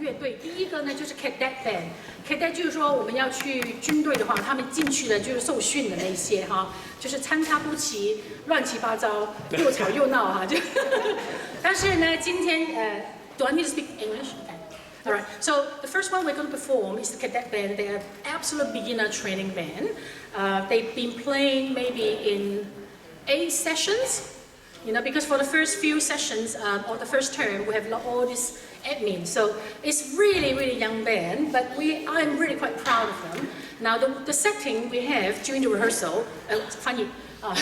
乐队。第一个呢就是 Cadet Band，Cadet 就是说我们要去军队的话，他们进去的就是受训的那些哈，就是参差不齐、乱七八糟、又吵又闹哈。就但是呢，今天Do I need to speak English? Okay. All right. So the first one we're going to perform is the Cadet Band. They're absolute beginner training band. They've been playing maybe in 8 sessions. You know, because for the first few sessions or the first term, we have all this admin. So it's really, really young band, but I'm really quite proud of them. Now the setting we have during the rehearsal, 翻译啊，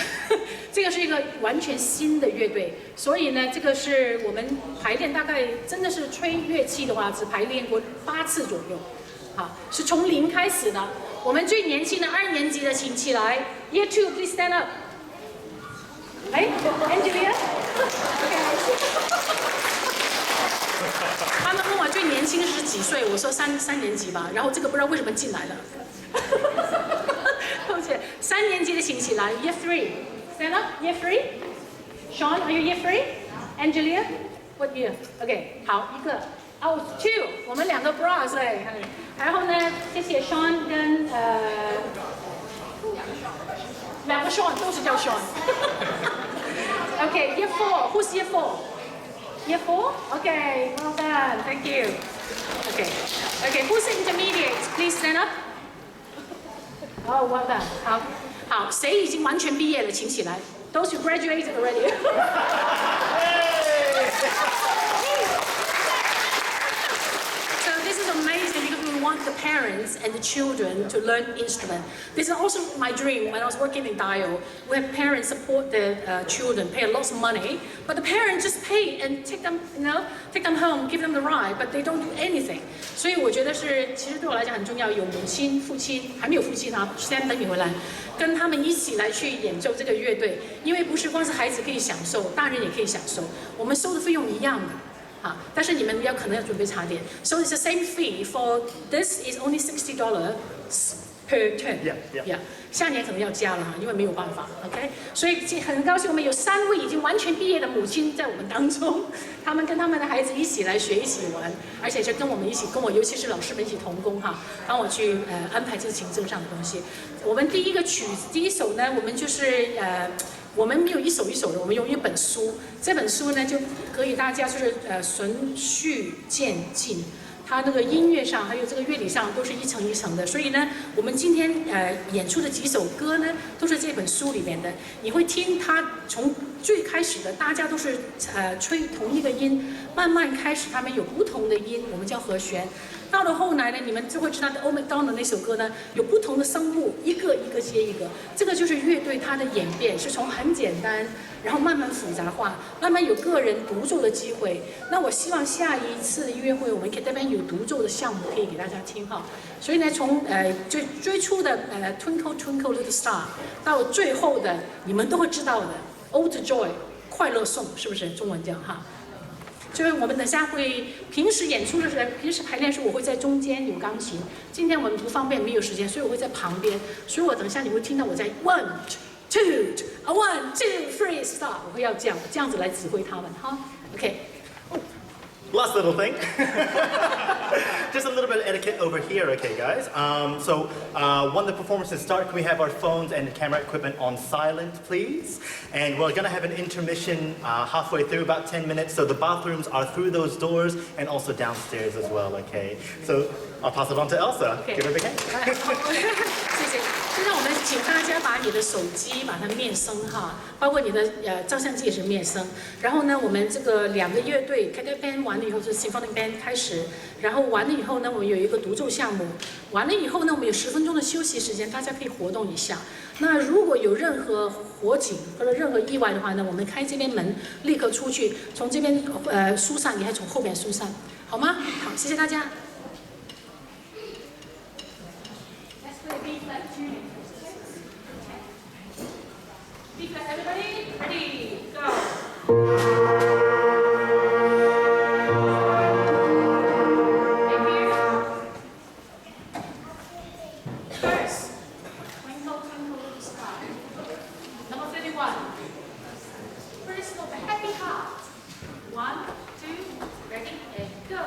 这个是一个完全新的乐队，所以呢，这个是我们排练大概真的是吹乐器的话，只排练过8次左右，好，是从零开始的。我们最年轻的2年级的请起来 ，Year 2 please stand up。哎 ，Angelia， 他们问我最年轻是几岁，我说三年级吧，然后这个不知道为什么进来了。对不起，3年级的请起来 ，Year 3 stand up，Year 3。Sean are you Year 3？Angelia what year？ OK， 好，一个。Oh 2， 我们2个 bras 哎，然后呢，谢谢 Sean 跟2个 Sean 都是叫 Sean。Okay, Year 4. Who's Year 4? Year 4? Okay, well done. Thank you. Okay. Okay, who's intermediate? Please stand up. Oh, well done. 好，谁已经完全毕业了，请起来。Those who graduated already. So this is amazing because we want the parents and the children to learn instrument. This is also my dream when I was working in Dio, where parents support the children, pay lots of money, but the parents just pay and take them, take them home, give them the ride, but they don't do anything. 所以我觉得其实对我来讲很重要，有母亲、父亲，还没有父亲啊，现在等你回来，跟他们一起来去演奏这个乐队，因为不是光是孩子可以享受，大人也可以享受，我们收的费用一样的。但是你们可能要准备茶点。So it's the same fee for this is only $60 per turn. Yeah. 下年可能要加了哈，因为没有办法。OK， 所以很高兴我们有3位已经完全毕业的母亲在我们当中，他们跟他们的孩子一起来学，一起玩，而且是跟我们一起，跟我尤其是老师们一起同工哈，帮我去安排这个行政上的东西。我们第一首呢，我们就是我们没有一首一首的，我们用一本书。这本书呢，就可以大家就是循序渐进。它那个音乐上还有这个乐理上都是一层一层的，所以呢，我们今天演出的几首歌呢，都是这本书里面的。你会听它从最开始的，大家都是吹同一个音，慢慢开始他们有不同的音，我们叫和弦。到了后来呢，你们就会知道 MacDonald 那首歌呢，有不同的声部，一个一个接一个。这个就是乐队它的演变，是从很简单，然后慢慢复杂化，慢慢有个人独奏的机会。那我希望下一次音乐会，我们Cadet Band有独奏的项目可以给大家听哈。所以呢，从最初的Twinkle Twinkle Little Star 到最后的你们都会知道的 Ode to Joy 快乐颂，是不是中文叫哈？就是我们等下会平时演出的时候，平时排练的时候，我会在中间有钢琴。今天我们不方便，没有时间，所以我会在旁边。所以我等下你会听到我在 1 2 1 2 3 start， 我会要这样子来指挥他们哈。OK。Last little thing. Just a little bit of etiquette over here, okay, guys? When the performances start, can we have our phones and camera equipment on silent, please? And we're going to have an intermission halfway through, about 10 minutes. So the bathrooms are through those doors and also downstairs as well, okay? So I'll pass it on to Elsa. Okay. Give her a big hand. 谢谢。现在我们请大家把你的手机把它灭声哈，包括你的照相机也是灭声。然后呢，我们这个2个乐队 Cadet Band 完了以后是 Symphonic Band 开始，然后完了以后呢，我们有一个独奏项目。完了以后呢，我们有10分钟的休息时间，大家可以活动一下。那如果有任何火警或者任何意外的话呢，我们开这边门立刻出去，从这边疏散，也还从后边疏散，好吗？好，谢谢大家。Everybody, ready, go. First note, happy heart. 1, 2, ready, and go.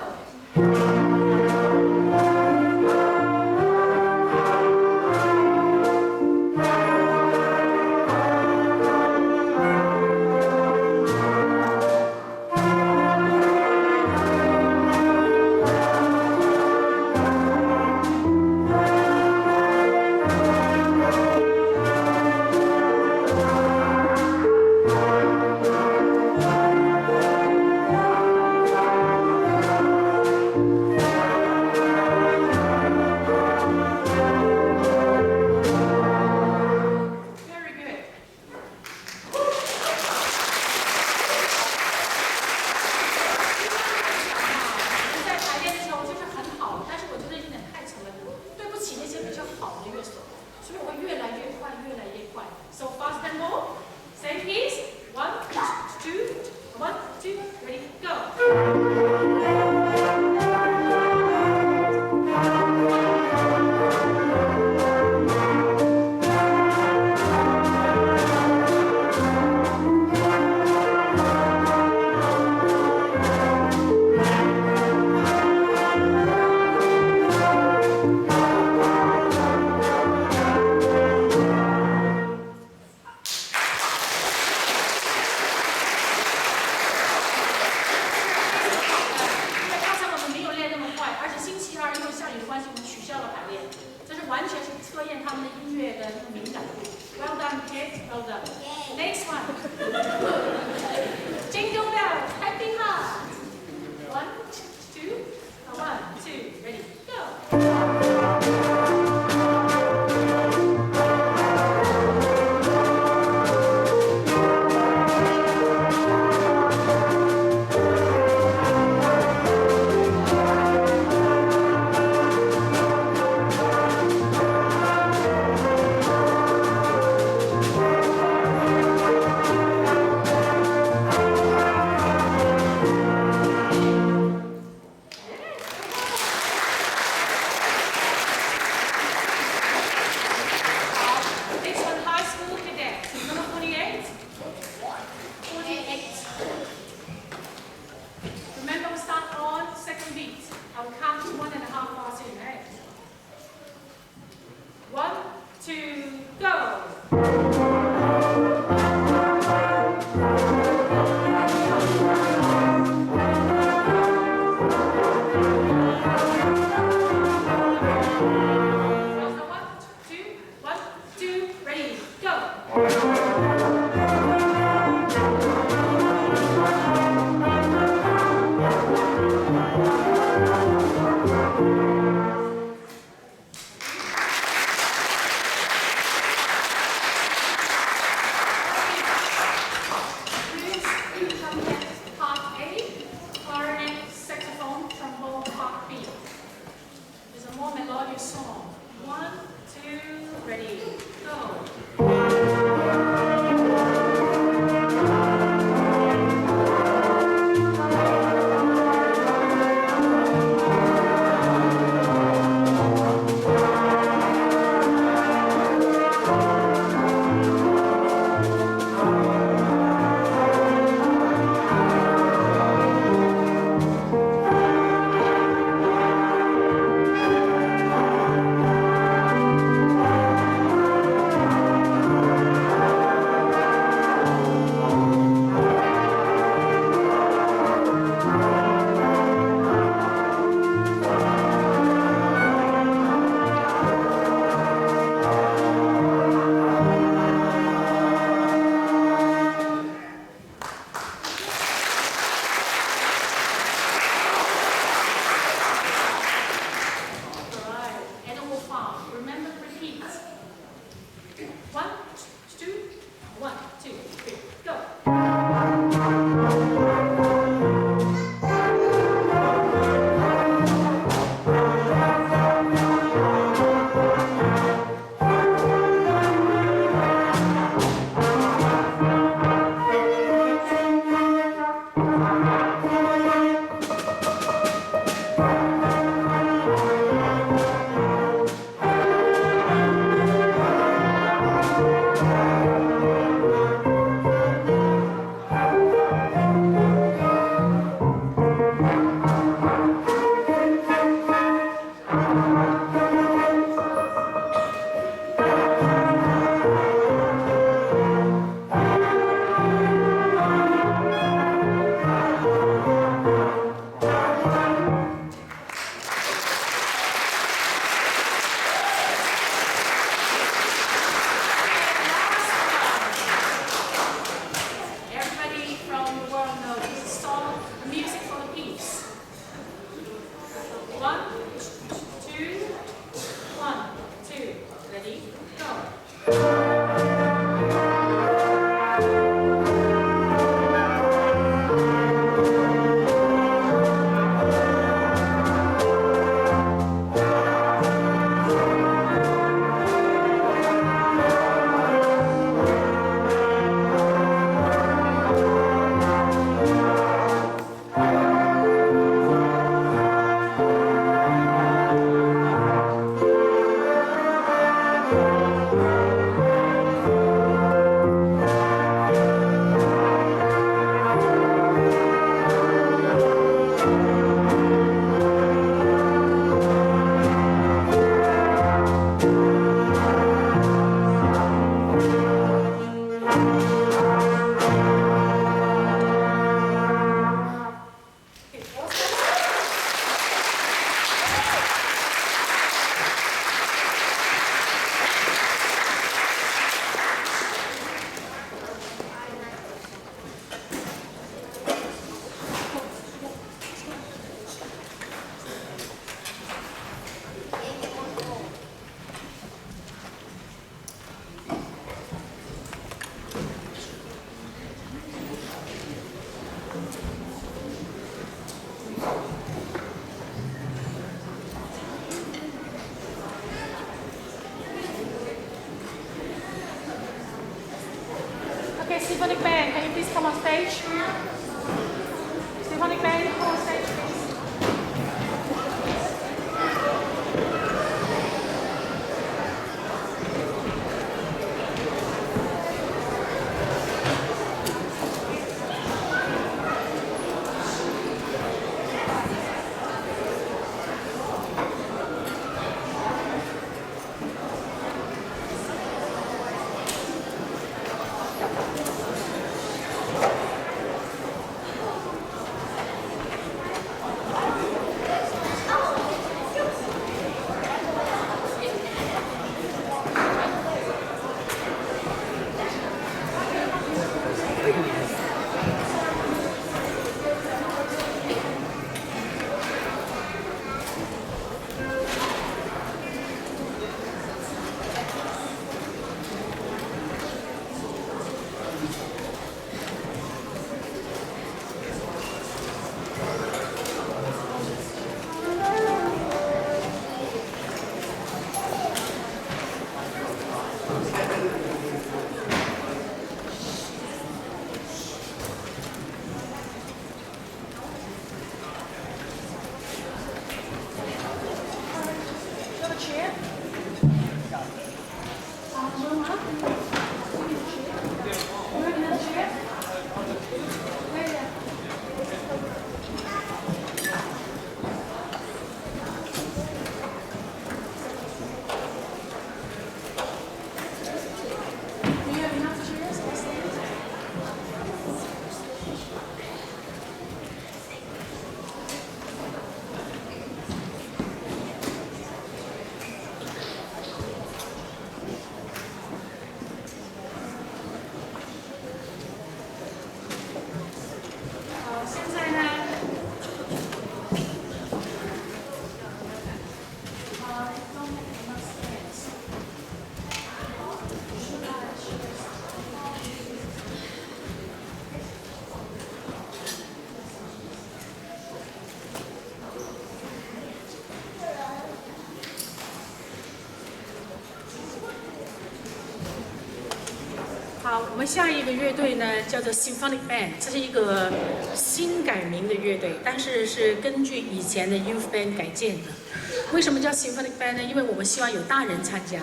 Well done, kids. Well done. Next one. Jingle Bells. Happy heart. 1, 2, 1, 2. Ready? Go. come on stage. Symphonic band, come on stage, please.好，我们下一个乐队呢叫做 Symphonic Band， 这是一个新改名的乐队，但是是根据以前的 Youth Band 改建的。为什么叫 Symphonic Band 呢？因为我们希望有大人参加。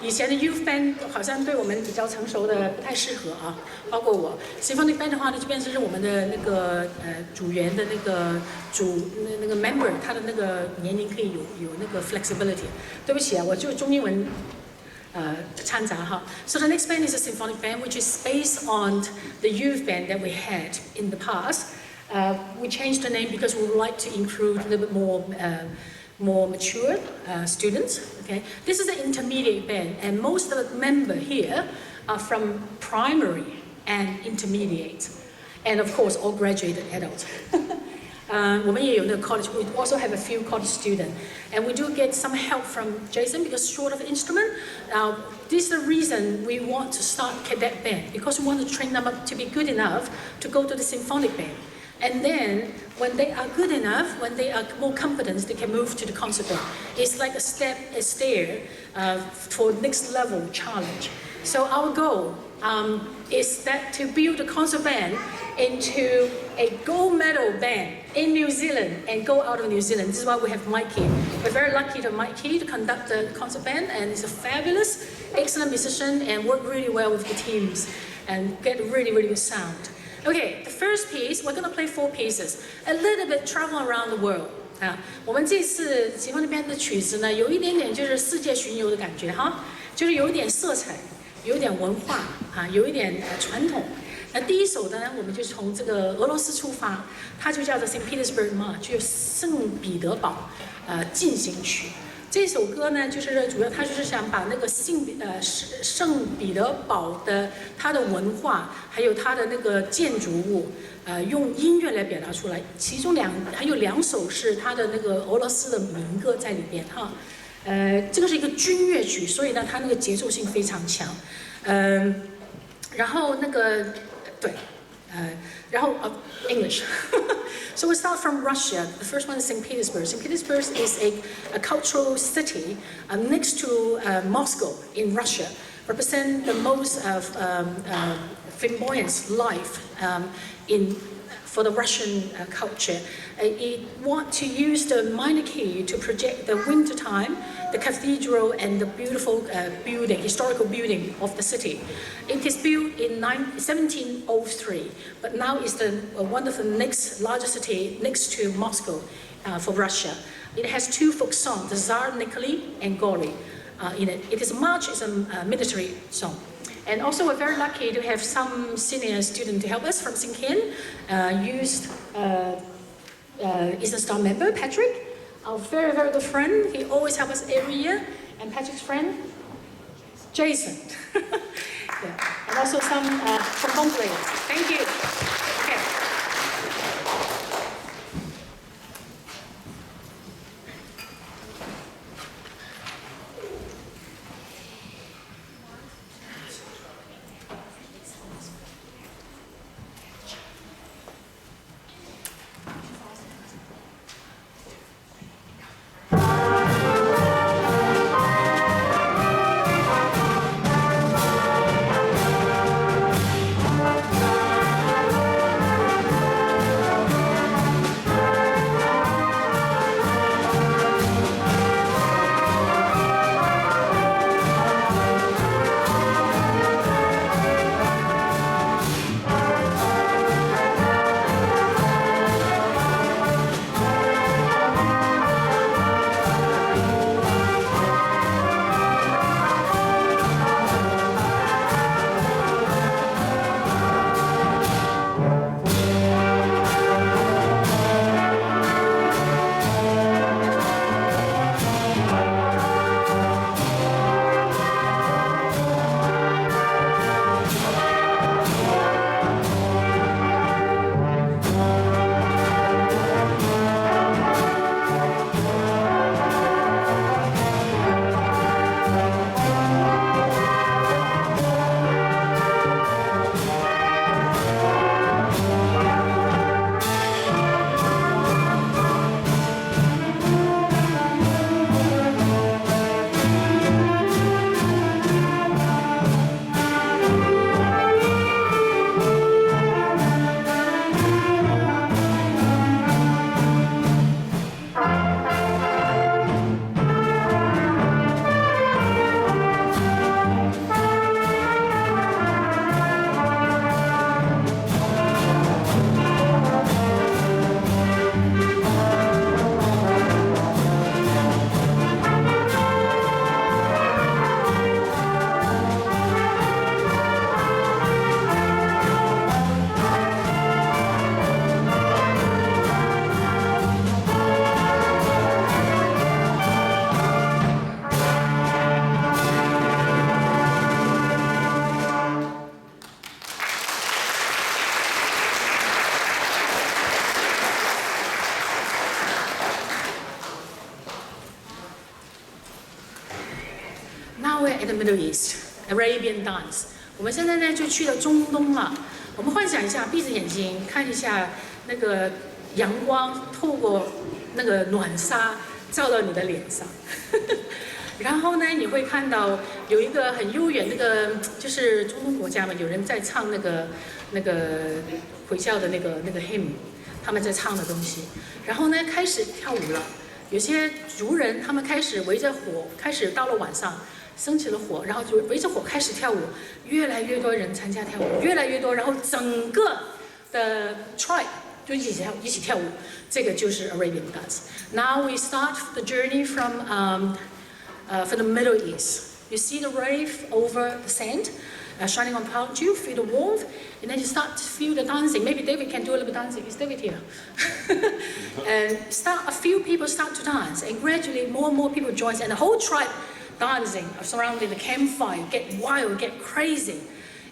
以前的 Youth Band 好像对我们比较成熟的不太适合啊，包括我。Symphonic Band 的话呢，就变成是我们的那个组员的那个那个 member， 他的那个年龄可以有那个 flexibility。对不起啊，我就中英文。掺杂哈。So the next band is a symphonic band, which is based on the youth band that we had in the past. We changed the name because we would like to include a little bit more mature students. Okay, this is an intermediate band, and most of the members here are from primary and intermediate, and of course all graduated adults. 我们也有那个 college. We also have a few college students, and we do get some help from Jason because short of instrument. Now, this is the reason we want to start cadet band because we want to train them up to be good enough to go to the symphonic band. And then, when they are good enough, when they are more competent, they can move to the concert band. It's like a stair for next level challenge. So our goal is that to build a concert band into a gold medal band in New Zealand and go out of New Zealand. This is why we have Mikey. We're very lucky to have Mikey to conduct the concert band, and he's a fabulous, excellent musician and work really well with the teams and get really, really good sound. Okay, the first piece, we're going to play 4 pieces, a little bit travel around the world. 我们这次喜欢那边的曲子呢，有一点点就是世界巡游的感觉哈，就是有一点色彩，有一点文化有一点传统。那第一首呢，我们就从这个俄罗斯出发，它就叫做 Petersburg March， 就圣彼得堡进行曲。这首歌呢，就是主要它就是想把那个圣彼得堡的它的文化，还有它的那个建筑物，用音乐来表达出来。其中还有2首是它的那个俄罗斯的民歌在里边哈。这个是一个军乐曲，所以呢，它那个节奏性非常强。然后那个对。然后English. So we start from Russia. The first one is St. Petersburg. St. Petersburg is a cultural city next to Moscow in Russia. represent the most of flamboyant life for the Russian culture. It want to use the minor key to project the winter time, the cathedral, and the beautiful historical building of the city. It is built in 1703, but now it's one of the next largest city next to Moscow for Russia. It has two folk songs, the Tsar Nikolai and Goli, in it. It is March is a military song. And also we're very lucky to have some senior students to help us from Sinkin. Is a star member, Patrick, our very, very good friend. He always helps us every year. And Patrick's friend, Jason. Yeah. And also some trombone players. Thank you. Okay. Now we're in the Middle East, Arabian Dance. 我们现在呢就去了中东了。我们幻想一下，闭着眼睛看一下那个阳光透过那个暖纱照到你的脸上，然后呢你会看到有一个很悠远那个就是中东国家嘛，有人在唱那个回教的那个 hymn， 他们在唱的东西，然后呢开始跳舞了。有些族人他们开始围着火，开始到了晚上。升起了火，然后就围着火开始跳舞，越来越多人参加跳舞，越来越多，然后整个的 tribe 就一起跳舞，这个就是 Arabian Dance. Now we start the journey from the Middle East. You see the wave over the sand, shining on top. You feel the warmth, and then you start to feel the dancing. Maybe David can do a little bit dancing. Is David here? And a few people start to dance, and gradually more and more people join, and the whole tribe dancing surrounding the campfire, get wild, get crazy,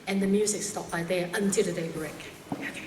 and the music stops by there until the day break. Okay.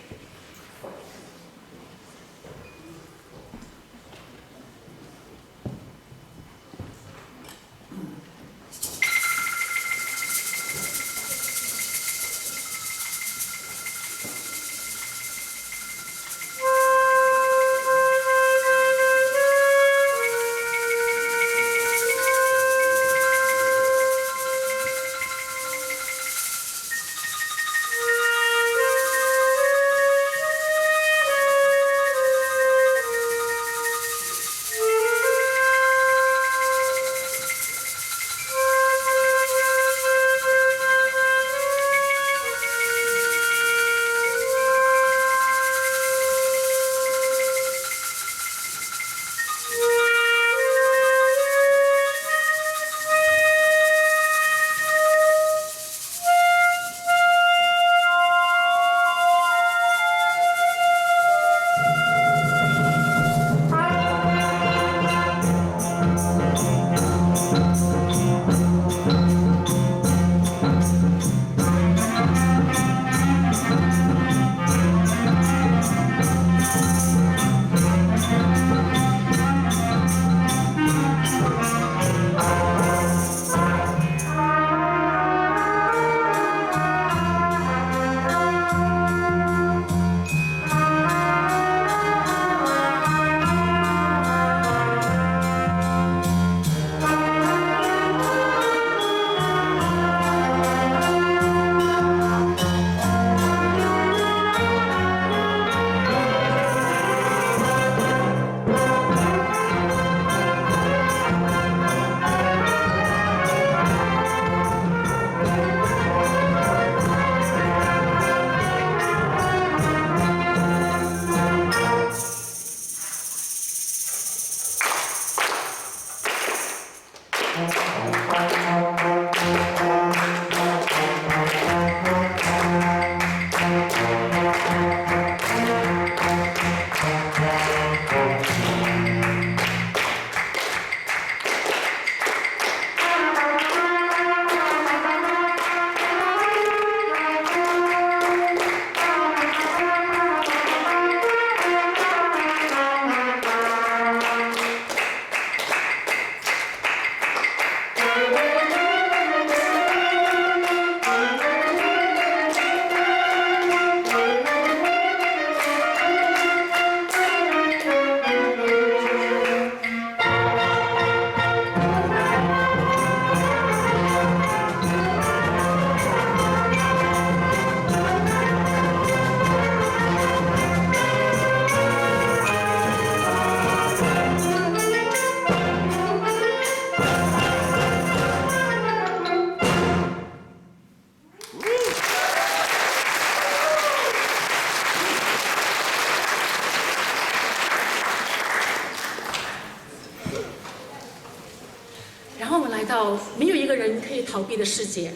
然后我们来到没有一个人可以逃避的世界，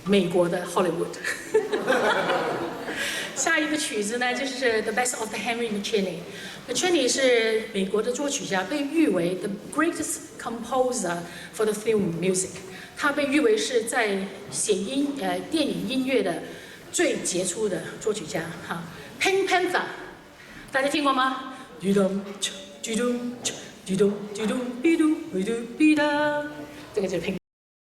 美国的 Hollywood。下一个曲子呢，就是 The Best of the Henry Mancini。Mancini 是美国的作曲家，被誉为 the greatest composer for the film music。他被誉为是在写电影音乐的最杰出的作曲家。哈 ，Pink Panther， 大家听过吗？这个就是 Pink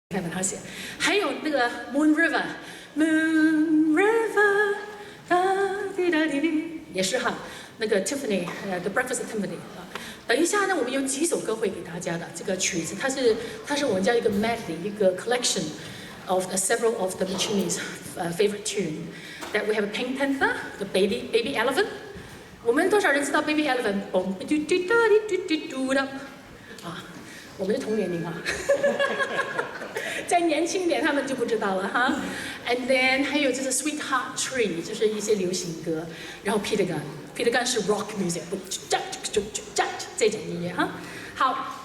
Panther 他写。还有那个 Moon River，Moon River。也是哈，那个 Tiffany， The Breakfast at Tiffany 啊。等一下呢，我们有几首歌会给大家的。这个曲子它是我们叫一个 medley， 一个 collection of several of the Mancini's favorite tune. That we have a Pink Panther, the Baby Elephant. 我们多少人知道 Baby Elephant？ 啊，我们是同年龄啊。再年轻一点，他们就不知道了哈。And then 还有就是 Sweetheart Tree， 就是一些流行歌。然后 Peter Gunn 是 rock music， 这种音乐哈。好。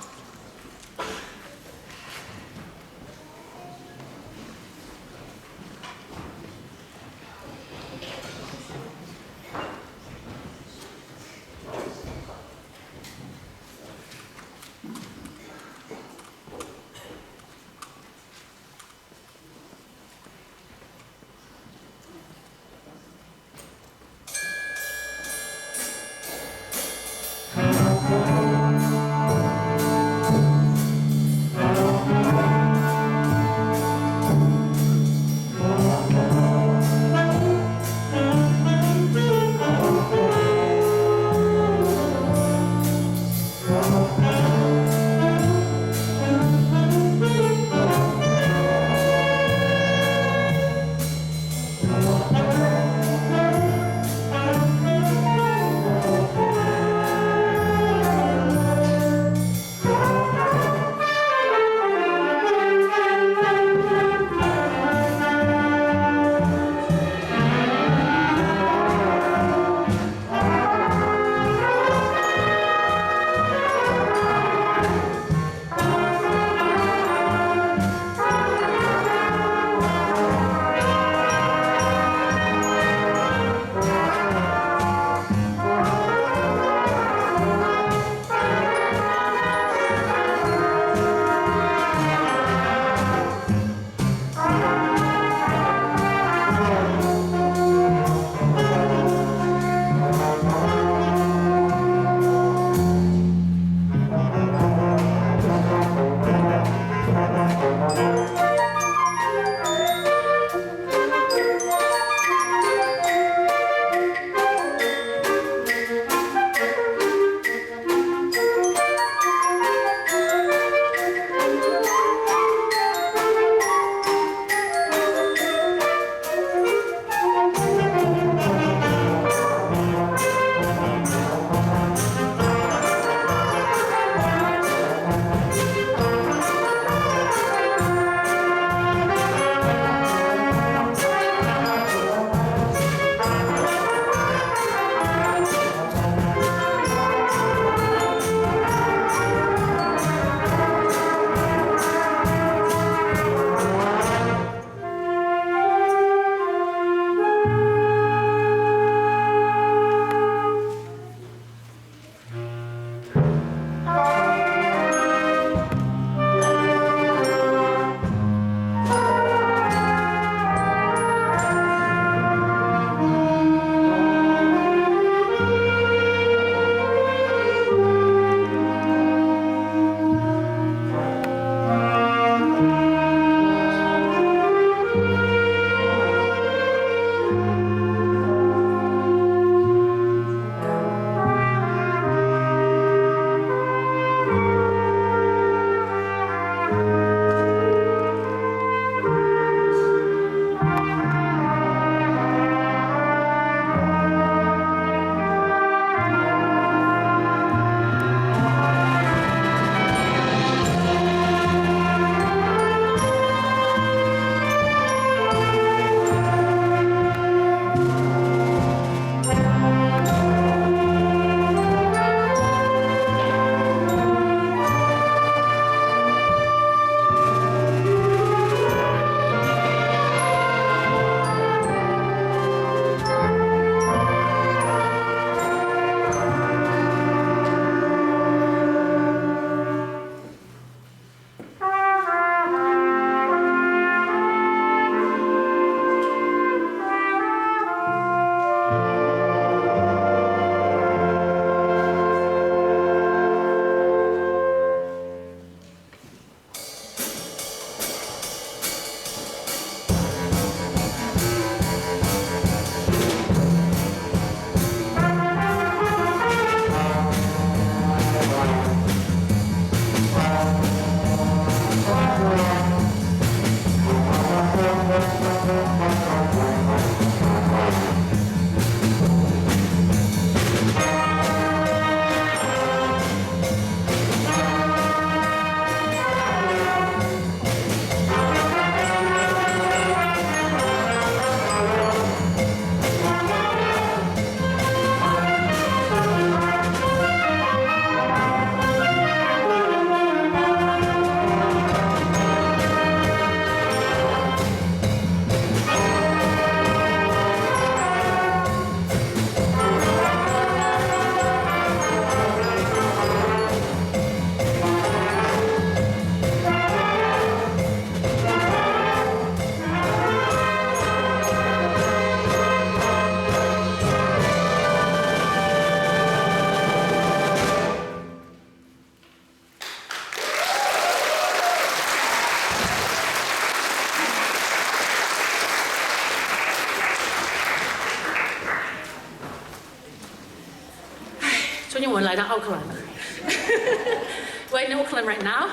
We're in Auckland right now.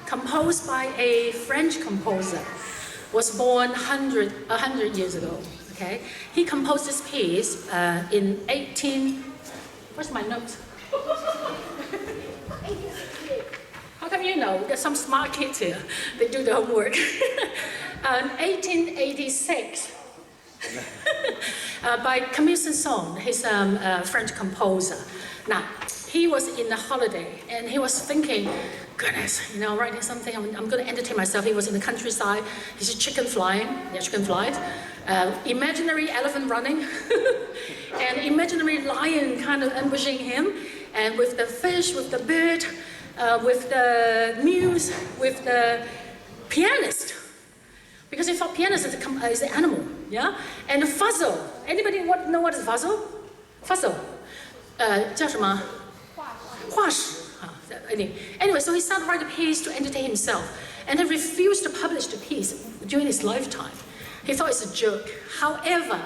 Composed by a French composer. Was born 100 years ago. Okay, he composed this piece in 18. Where's my notes? How come you know? There's some smart kids here. They do the homework. 1886. By Camille Saint-Saëns, he's a French composer. Now, he was in a holiday and he was thinking, goodness, writing something, I'm going to entertain myself. He was in the countryside. He's a chicken flying, chicken flies. Imaginary elephant running, and imaginary lion kind of ambushing him, and with the fish, with the bird, with the muse, with the pianist, because he thought pianist is an animal, yeah? And the fuzzle, anybody know what is fuzzle? Fuzzle, 叫什么？画史。Anyway, so he started writing a piece to entertain himself, and he refused to publish the piece during his lifetime. He thought it's a joke. However,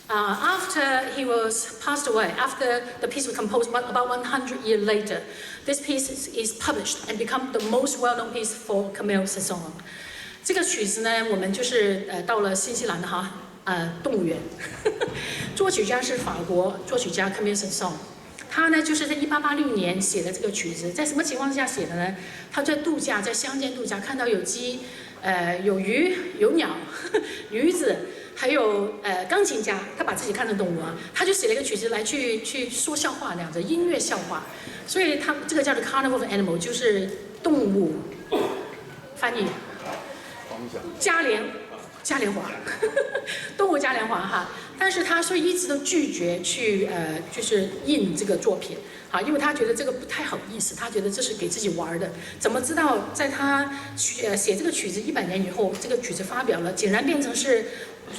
after he was passed away, after the piece was composed, about 100 years later, this piece is published and become the most well-known piece for Camille Saint-Saëns. 这个曲子呢，我们就是到了新西兰的动物园，作曲家是法国作曲家 Camille Saint-Saëns。他呢，就是在1886年写的这个曲子，在什么情况下写的呢？他在度假，在乡间度假，看到有鸡，有鱼，有鸟，驴子，还有钢琴家，他把自己看成动物啊，他就写了一个曲子来去说笑话那样子，音乐笑话，所以他这个叫做 Carnival Animal， 就是动物翻译，嘉年华，动物嘉年华哈。但是他所以一直都拒绝去就是印这个作品，因为他觉得这个不太好意思，他觉得这是给自己玩的。怎么知道在他写这个曲子100年以后，这个曲子发表了，竟然变成是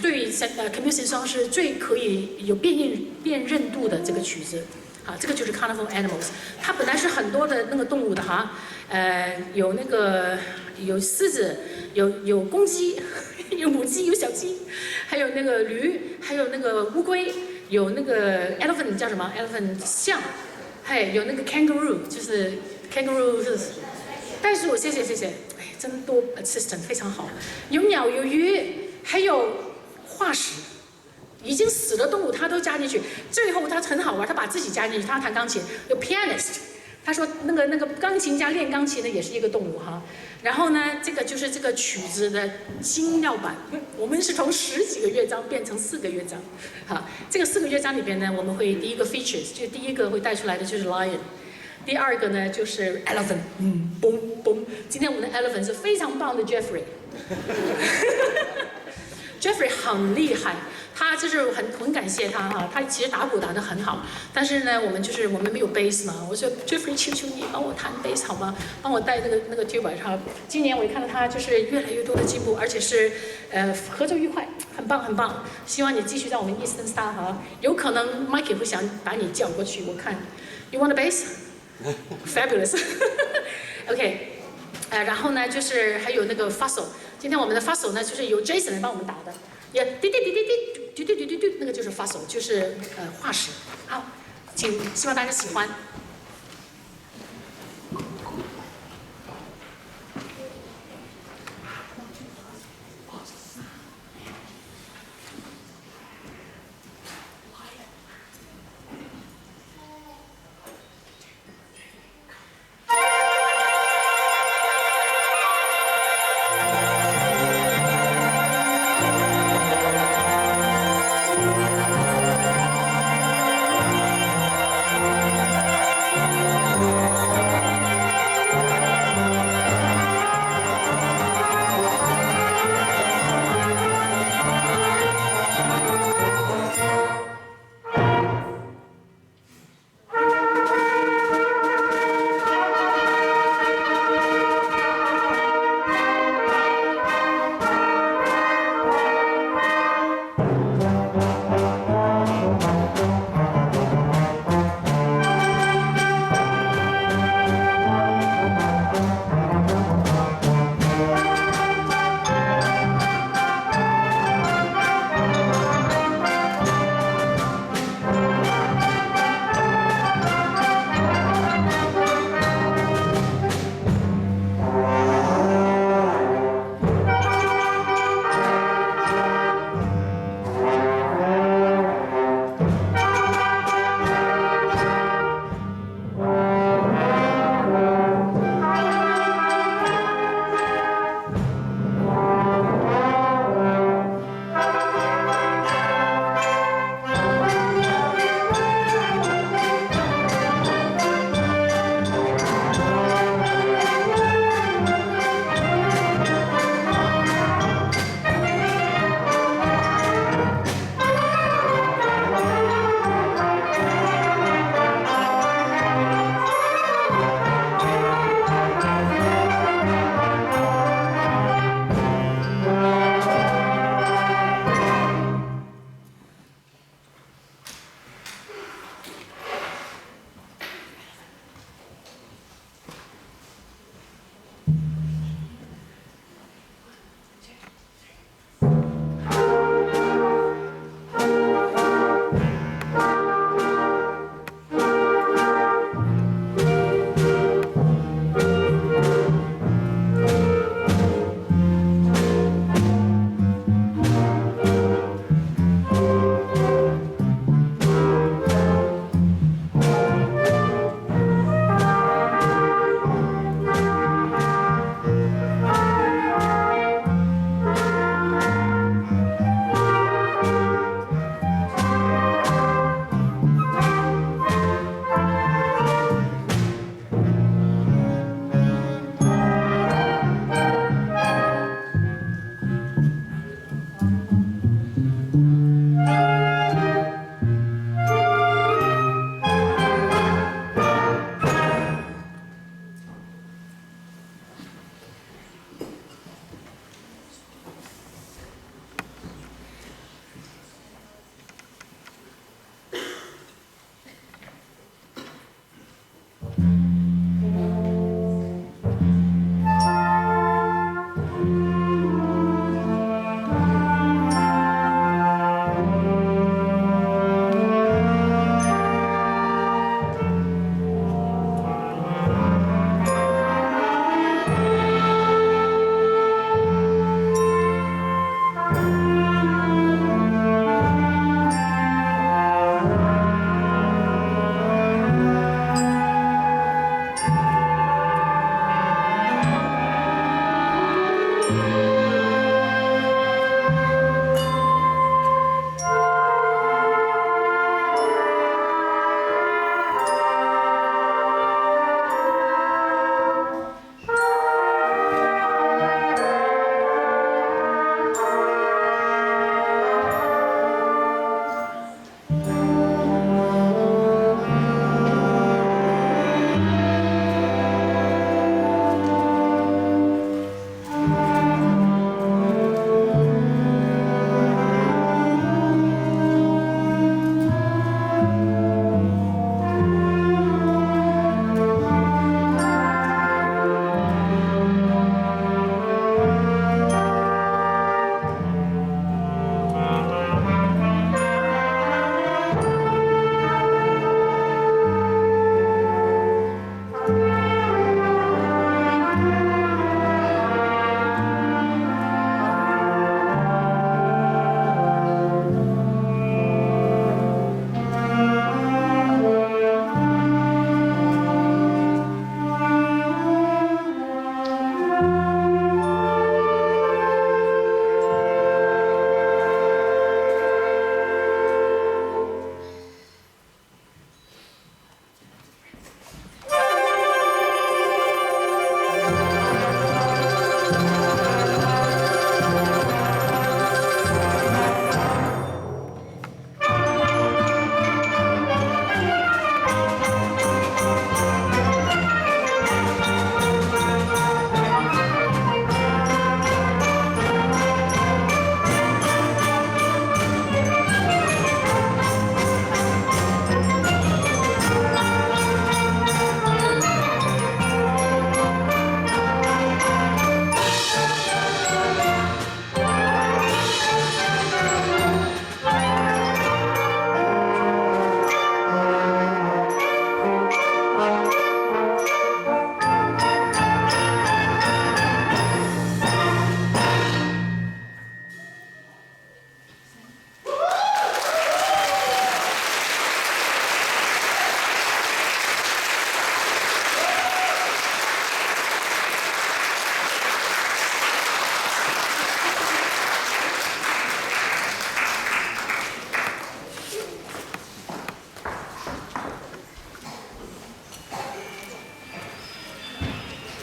对Camille Saint-Saëns 是最可以有辨认度的这个曲子。这个就是 Carnival Animals。它本来是很多的那个动物的有狮子，有公鸡，有母鸡，有小鸡，还有那个驴，还有那个乌龟，有那个 elephant 叫什么 elephant 象，还有那个 kangaroo 就是 kangaroo 是袋鼠，谢谢，哎，真多 assistant 非常好，有鸟有鱼，还有化石。已经死的动物他都加进去，最后他很好玩，他把自己加进去，他弹钢琴，有 pianist， 他说那个钢琴家练钢琴的也是一个动物哈。然后呢，这个就是这个曲子的精要版，我们是从10几个乐章变成4个乐章，这个4个乐章里边呢，我们会第一个 features， 就第一个会带出来的就是 lion， 第二个呢就是 elephant， 嘣嘣，今天我们的 elephant 是非常棒的 Jeffrey。Jeffrey 很厉害，他就是很感谢他哈，他其实打鼓打得很好，但是呢，我们没有 bass 嘛，我说 Jeffrey 求求你帮我弹 bass 好吗？帮我带那个 tuba 哈。今年我也看到他就是越来越多的进步，而且是合作愉快，很棒很棒。希望你继续在我们 Eastern Star 哈，有可能 Mike 也会想把你叫过去，我看 You want a bass？ Fabulous 。OK， 然后呢就是还有那个 fuzzle。今天我们的 fuzzle 呢，就是由 Jason 来帮我们打的，也滴滴滴滴滴滴滴滴滴，那个就是 fuzzle， 就是化石。好，希望大家喜欢。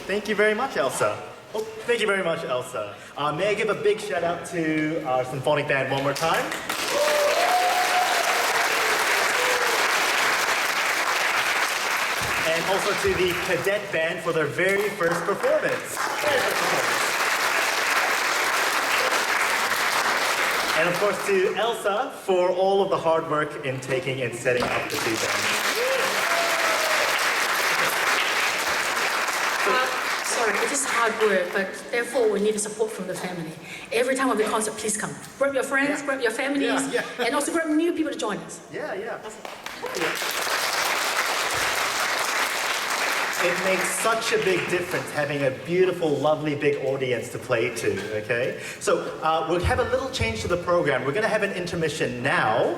Thank you very much, Elsa. Oh, thank you very much, Elsa. May I give a big shout out to our symphonic band one more time? And also to the Cadet band for their very first performance. And of course to Elsa for all of the hard work in taking and setting up the two bands. Sorry, it is hard work, but therefore we need the support from the family. Every time of the concert, please come. Grab your friends, grab your families, and also grab new people to join us. Yeah. It makes such a big difference having a beautiful, lovely, big audience to play to, okay? So we'll have a little change to the program. We're gonna have an intermission now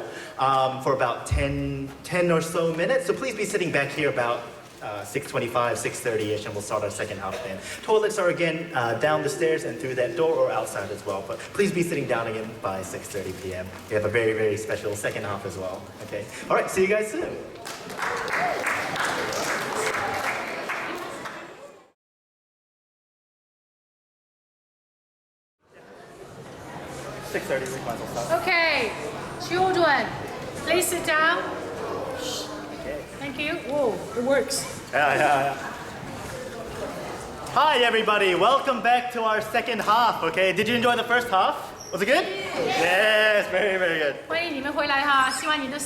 for about 10 or so minutes. So please be sitting back here about 6:25, 6:30-ish, and we'll start our second half then. Toilets are again down the stairs and through that door or outside as well. But please be sitting down again by 6:30 p.m. We have a very, very special second half as well, okay? All right, see you guys soon. 6:30 sequence will start. Okay, children, please sit down. Okay. Thank you. Whoa, it works. Yeah. Hi everybody, welcome back to our second half, okay? Did you enjoy the first half? Was it good? Yes, very, very good. 欢迎你们回来哈，希望你的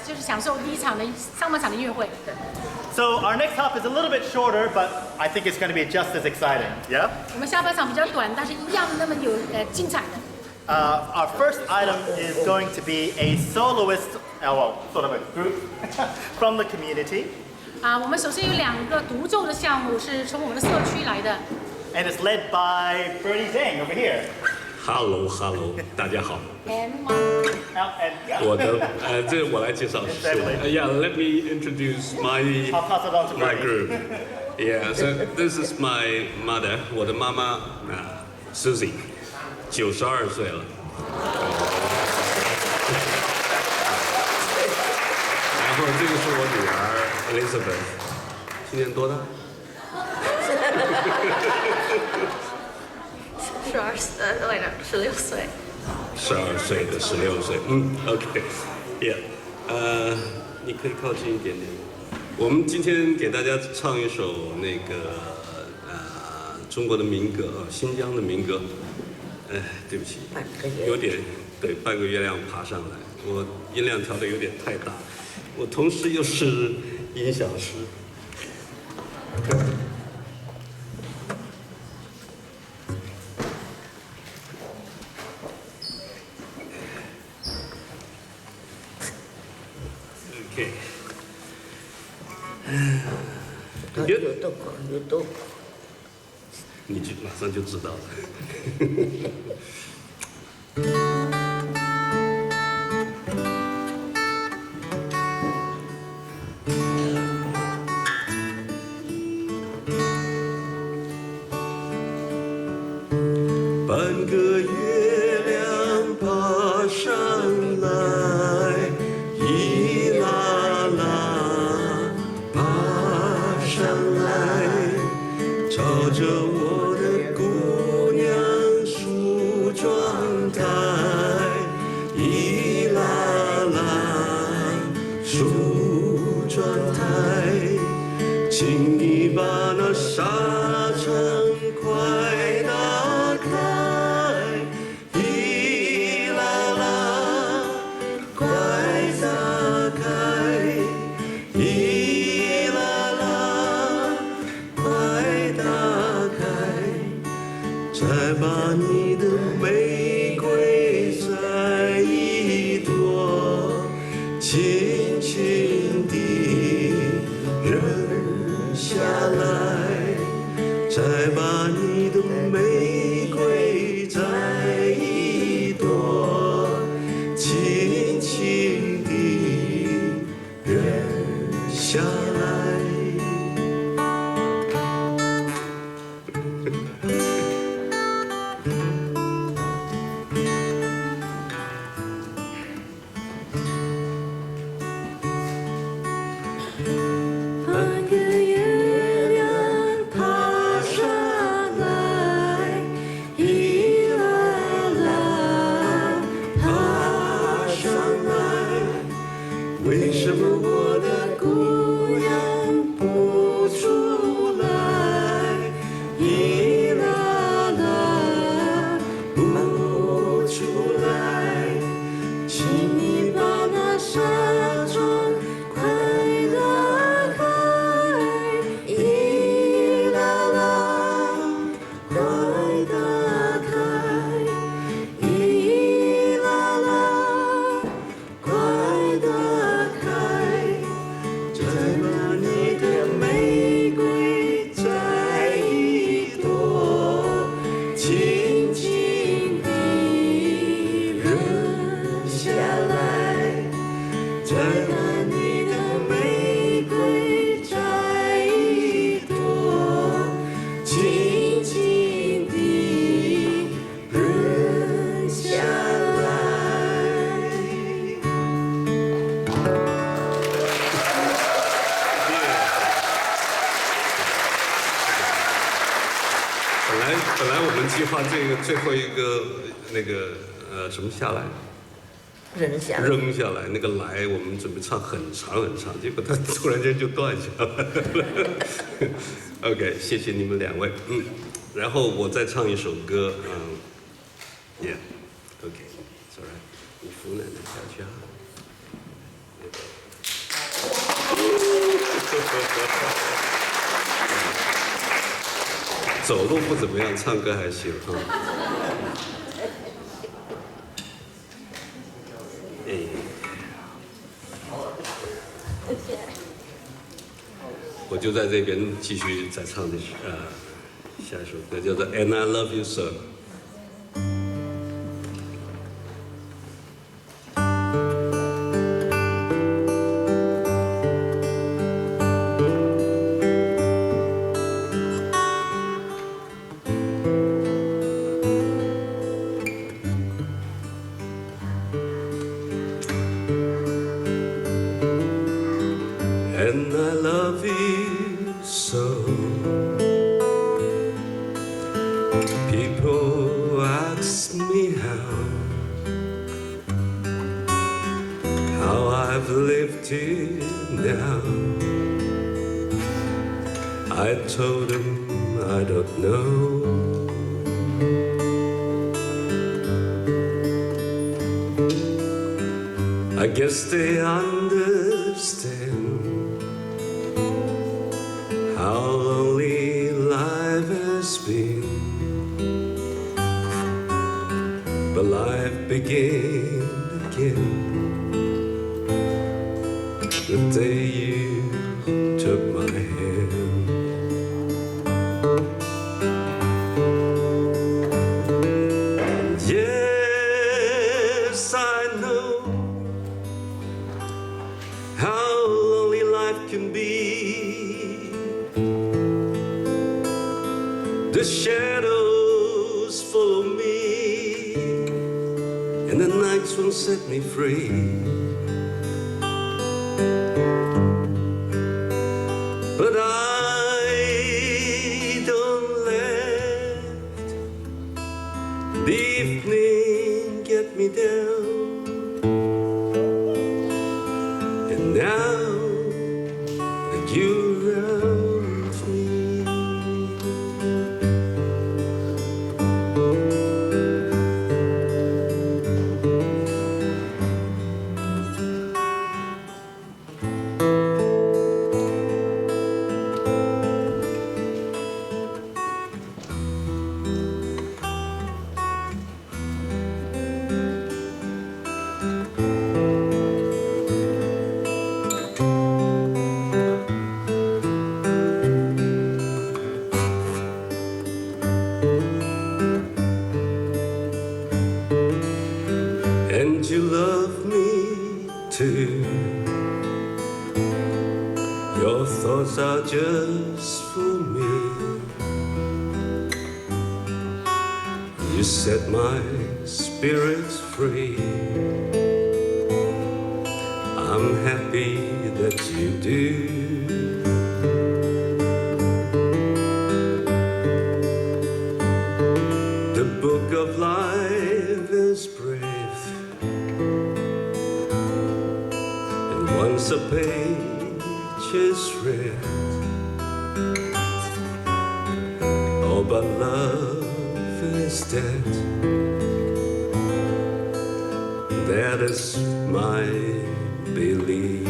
就是享受第一场的上半场的音乐会。 So our next half is a little bit shorter, but I think it's going to be just as exciting. Yeah? 我们下半场比较短，但是一样那么有精彩的。 Our first item is going to be a soloist, well, sort of a group from the community. 我们首先有2个独奏的项目是从我们的社区来的。 And it's led by Bernie Zhang over here. Hello， 大家好。 And 我的这我来介绍是 Yeah, let me introduce my I'll pass it on to Bernie. group. Yeah, so this is my mother. 我的妈妈Susie， 92岁了。然后这个是我女儿 Elizabeth， 今年多大？16岁。12岁的16岁，OK，Yeah， 你可以靠近一点点。我们今天给大家唱一首那个中国的民歌，新疆的民歌。对不起，有点对，半个月亮爬上来，我音量调的有点太大，我同时又是音响师。OK， 有动过。你就马上就知道了。半个月亮爬上来，一啦啦爬上来，照着我的姑娘梳妆台，一啦啦梳妆台，请你把那纱窗快打开，一啦啦快打开，一啦啦快打开，再把你的玫瑰摘一朵，轻轻地扔下来，再把你的玫瑰摘一朵，轻轻地扔下来。半个月亮爬本来我们计划这个最后一个那个什么下来，扔下来那个来，我们准备唱很长很长，结果他突然间就断下来了。OK， 谢谢你们两位，然后我再唱一首歌，Yeah，OK，it's alright， 你扶奶奶下去啊。走路不怎么样，唱歌还行哈。我就在这边继续再唱下一首歌，叫做《And I Love You So》。And I love you so. People ask me how I've lived till now. I told them I don't know. I guess they understand how lonely life has been. But life began again the day you took my hand. Yes, I know how lonely life can be. The shadows follow me, and the nights won't set me free. But I don't let the evening get me down. And now that you're around me, and you love me too. Your thoughts are just for me. You set my spirits free. I'm happy that you do. The book of life is brave, and once a page is read, all but love is dead. That is my belief.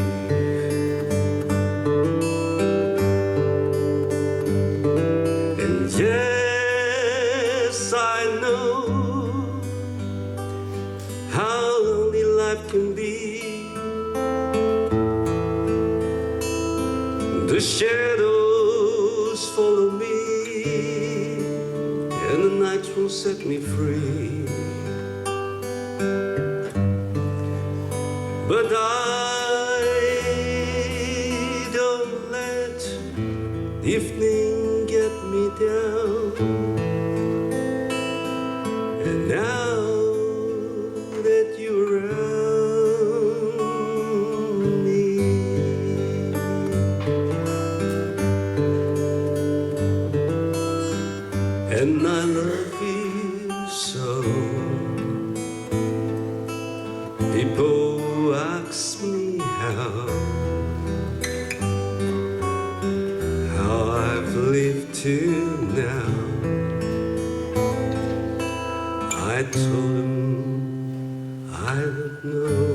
And yes, I know how lonely life can be. The shadows follow me, and the night will set me free. But I don't let evening get me down. And now that you're around me, and I love you so. People ask me how I've lived till now. I told them I don't know.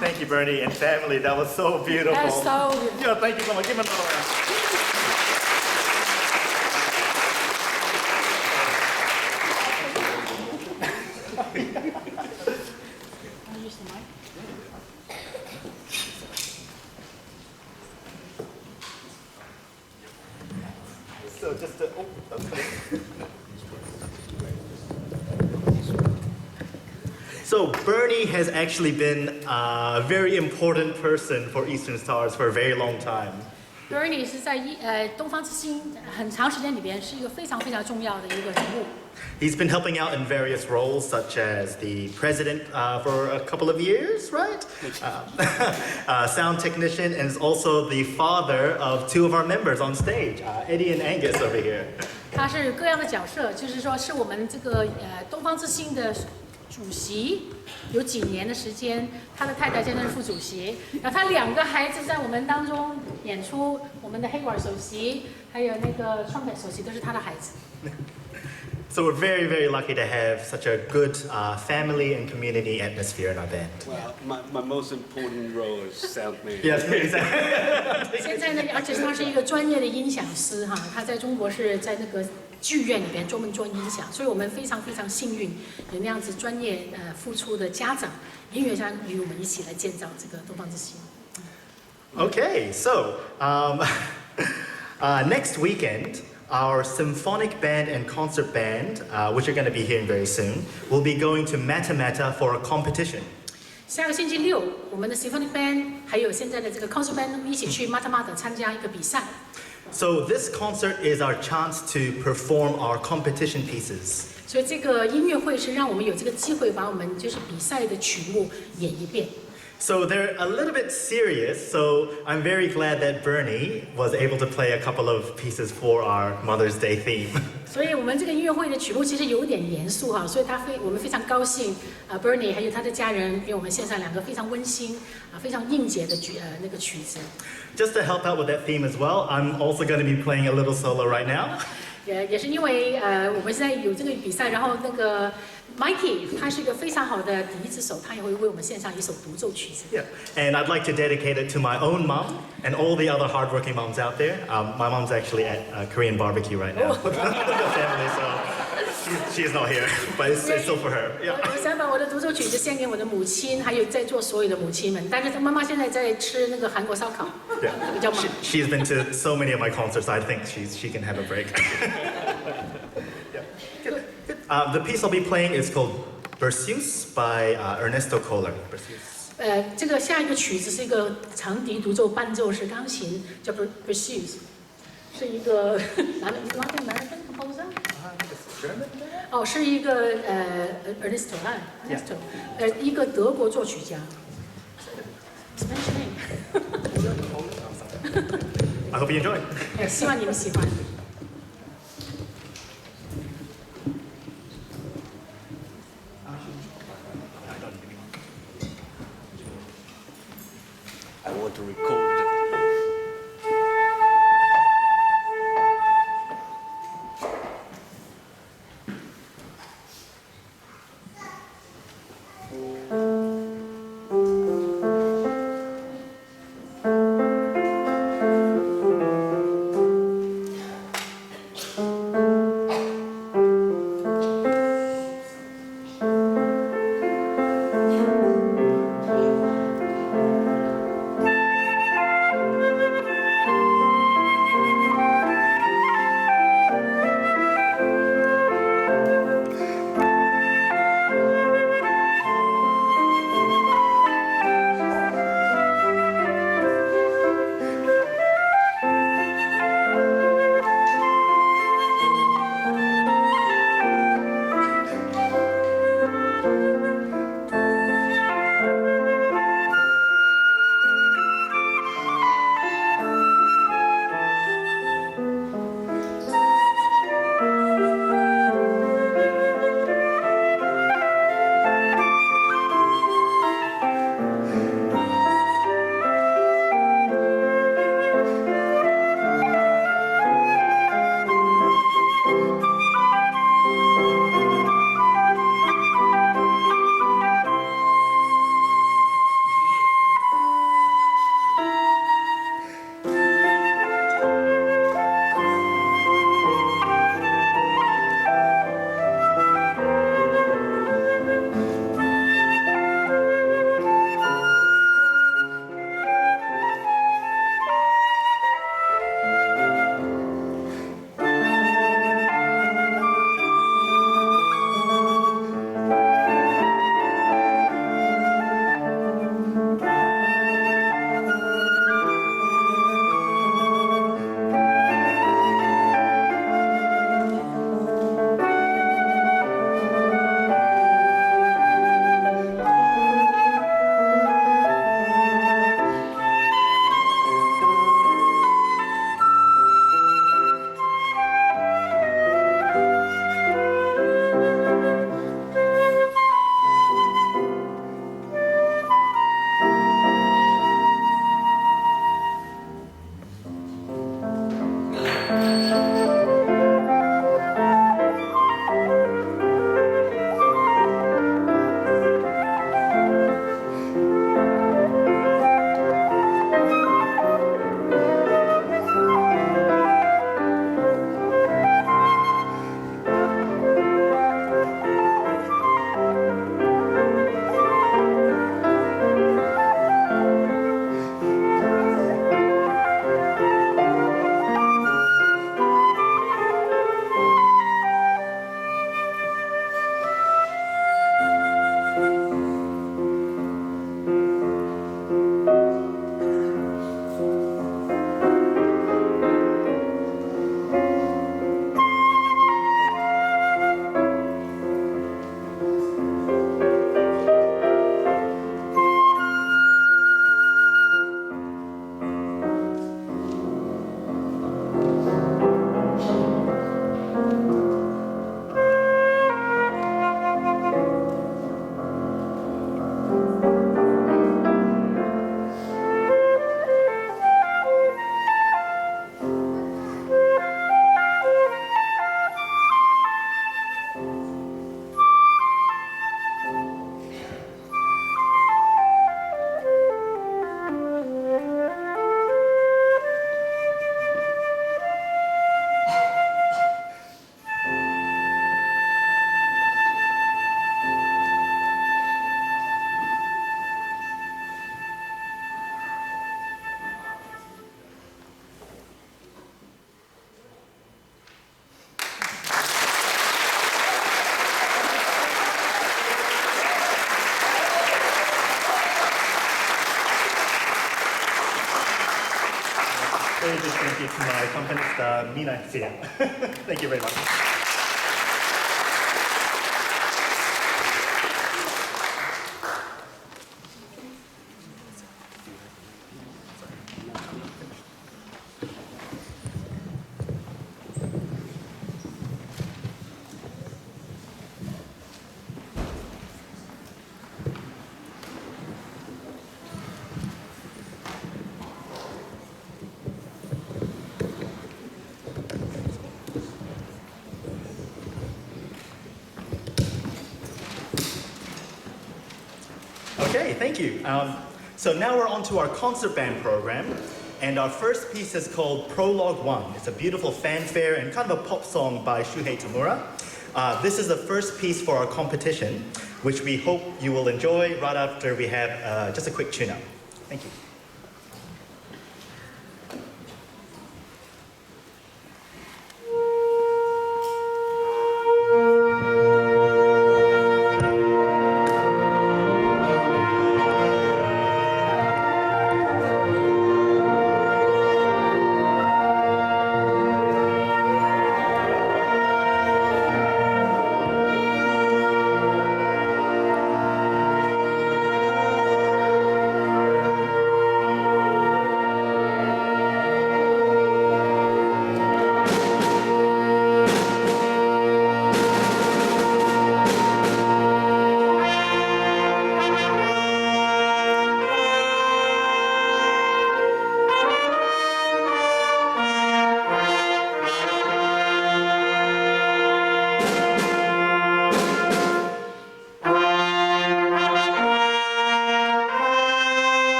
Thank you, Bernie and family. That was so beautiful. That was so beautiful. Yeah, thank you so much. Give him another round. So just to, okay. So Bernie has actually been a very important person for Eastern Stars for a very long time. Bernie 是在东方之星很长时间里边是一个非常非常重要的一个人物。He's been helping out in various roles, such as the president for a couple of years, right? Sound technician, and is also the father of two of our members on stage, Eddie and Angus over here. 他是各样的角色，就是说是我们这个东方之星的主席，有几年的时间，他的太太现在是副主席，然后他两个孩子在我们当中演出，我们的黑管首席，还有那个trumpet首席都是他的孩子。So we're very, very lucky to have such a good family and community atmosphere in our band. Well, my most important role is sound man. Yes, exactly. 现在呢，而且他是一个专业的音响师哈，他在中国是在那个剧院里边专门做音响，所以我们非常非常幸运有那样子专业付出的家长、音乐家与我们一起来建造这个东方之星。Okay, so next weekend, our symphonic band and concert band, which you're going to be hearing very soon, will be going to Mata for a competition. 下个星期六，我们的 Symphonic Band 还有现在的这个 Concert Band 一起去 Mata 参加一个比赛。So this concert is our chance to perform our competition pieces. 所以这个音乐会是让我们有这个机会把我们就是比赛的曲目演一遍。So they're a little bit serious, so I'm very glad that Bernie was able to play a couple of pieces for our Mother's Day theme. 所以我们这个音乐会的曲目其实有点严肃哈，所以我们非常高兴Bernie 还有他的家人给我们献上两个非常温馨非常应节的那个曲子。Just to help out with that theme as well, I'm also going to be playing a little solo right now. 也是因为我们现在有这个比赛，然后那个 Mikey 他是一个非常好的笛子手，他也会为我们献上一首独奏曲子。Yeah, and I'd like to dedicate it to my own mom and all the other hardworking moms out there. My mom's actually at Korean barbecue right now with the family, so she's not here, but it's still for her. Yeah. 我想把我的独奏曲子献给我的母亲，还有在座所有的母亲们。但是妈妈现在在吃那个韩国烧烤， Yeah. 比较忙。She's been to so many of my concerts, I think she can have a break. The piece I'll be playing is called Berceuse by Ernesto Köhler. Berceuse. 这个下一个曲子是一个长笛独奏伴奏是钢琴，叫 Berceuse， 是一个Latin American composer。哦，是一个Ernesto， 一个德国作曲家。Spanish name。I hope you enjoy. 希望你们喜欢。I want to record it. accompanist Mina here. Thank you very much. Okay, thank you. So now we're on to our concert band program, and our first piece is called Prologue One. It's a beautiful fanfare and kind of a pop song by Shuhei Tamura. This is the first piece for our competition, which we hope you will enjoy right after we have just a quick tune-up. Thank you.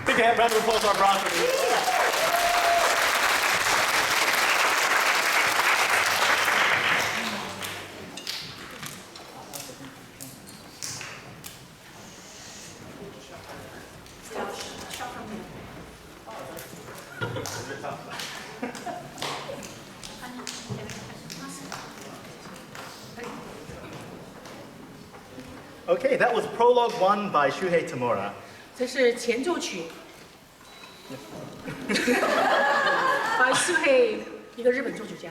Big hand, round of applause for our bronze. Okay, that was Prologue One by Shuhei Tamura. 这是前奏曲，by Shuhei，一个日本作曲家。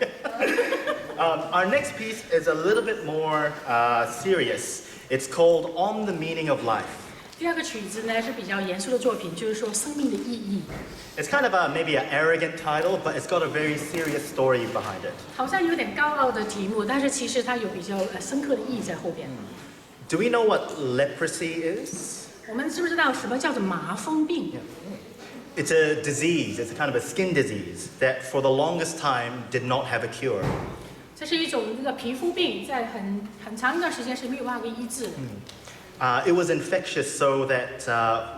Our next piece is a little bit more serious. It's called On the Meaning of Life. 第二个曲子呢是比较严肃的作品，就是说生命的意义。It's kind of maybe an arrogant title, but it's got a very serious story behind it. 好像有点高傲的题目，但是其实它有比较深刻的意义在后边。Do we know what leprosy is? 我们知不知道什么叫做麻风病？ It's a disease. It's a kind of a skin disease that for the longest time did not have a cure. 这是一种这个皮肤病，在很长一段时间是没有办法给医治的。It was infectious so that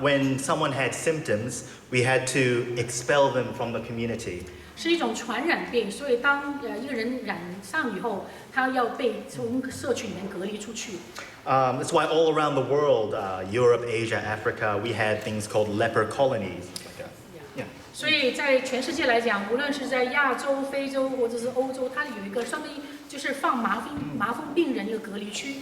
when someone had symptoms, we had to expel them from the community. 是一种传染病，所以当一个人染上以后，他要被从社区里面隔离出去。That's why all around the world, Europe, Asia, Africa, we had things called leper colonies. Yeah. 所以在全世界来讲，无论是在亚洲、非洲或者是欧洲，它有一个专门就是放麻风病人一个隔离区。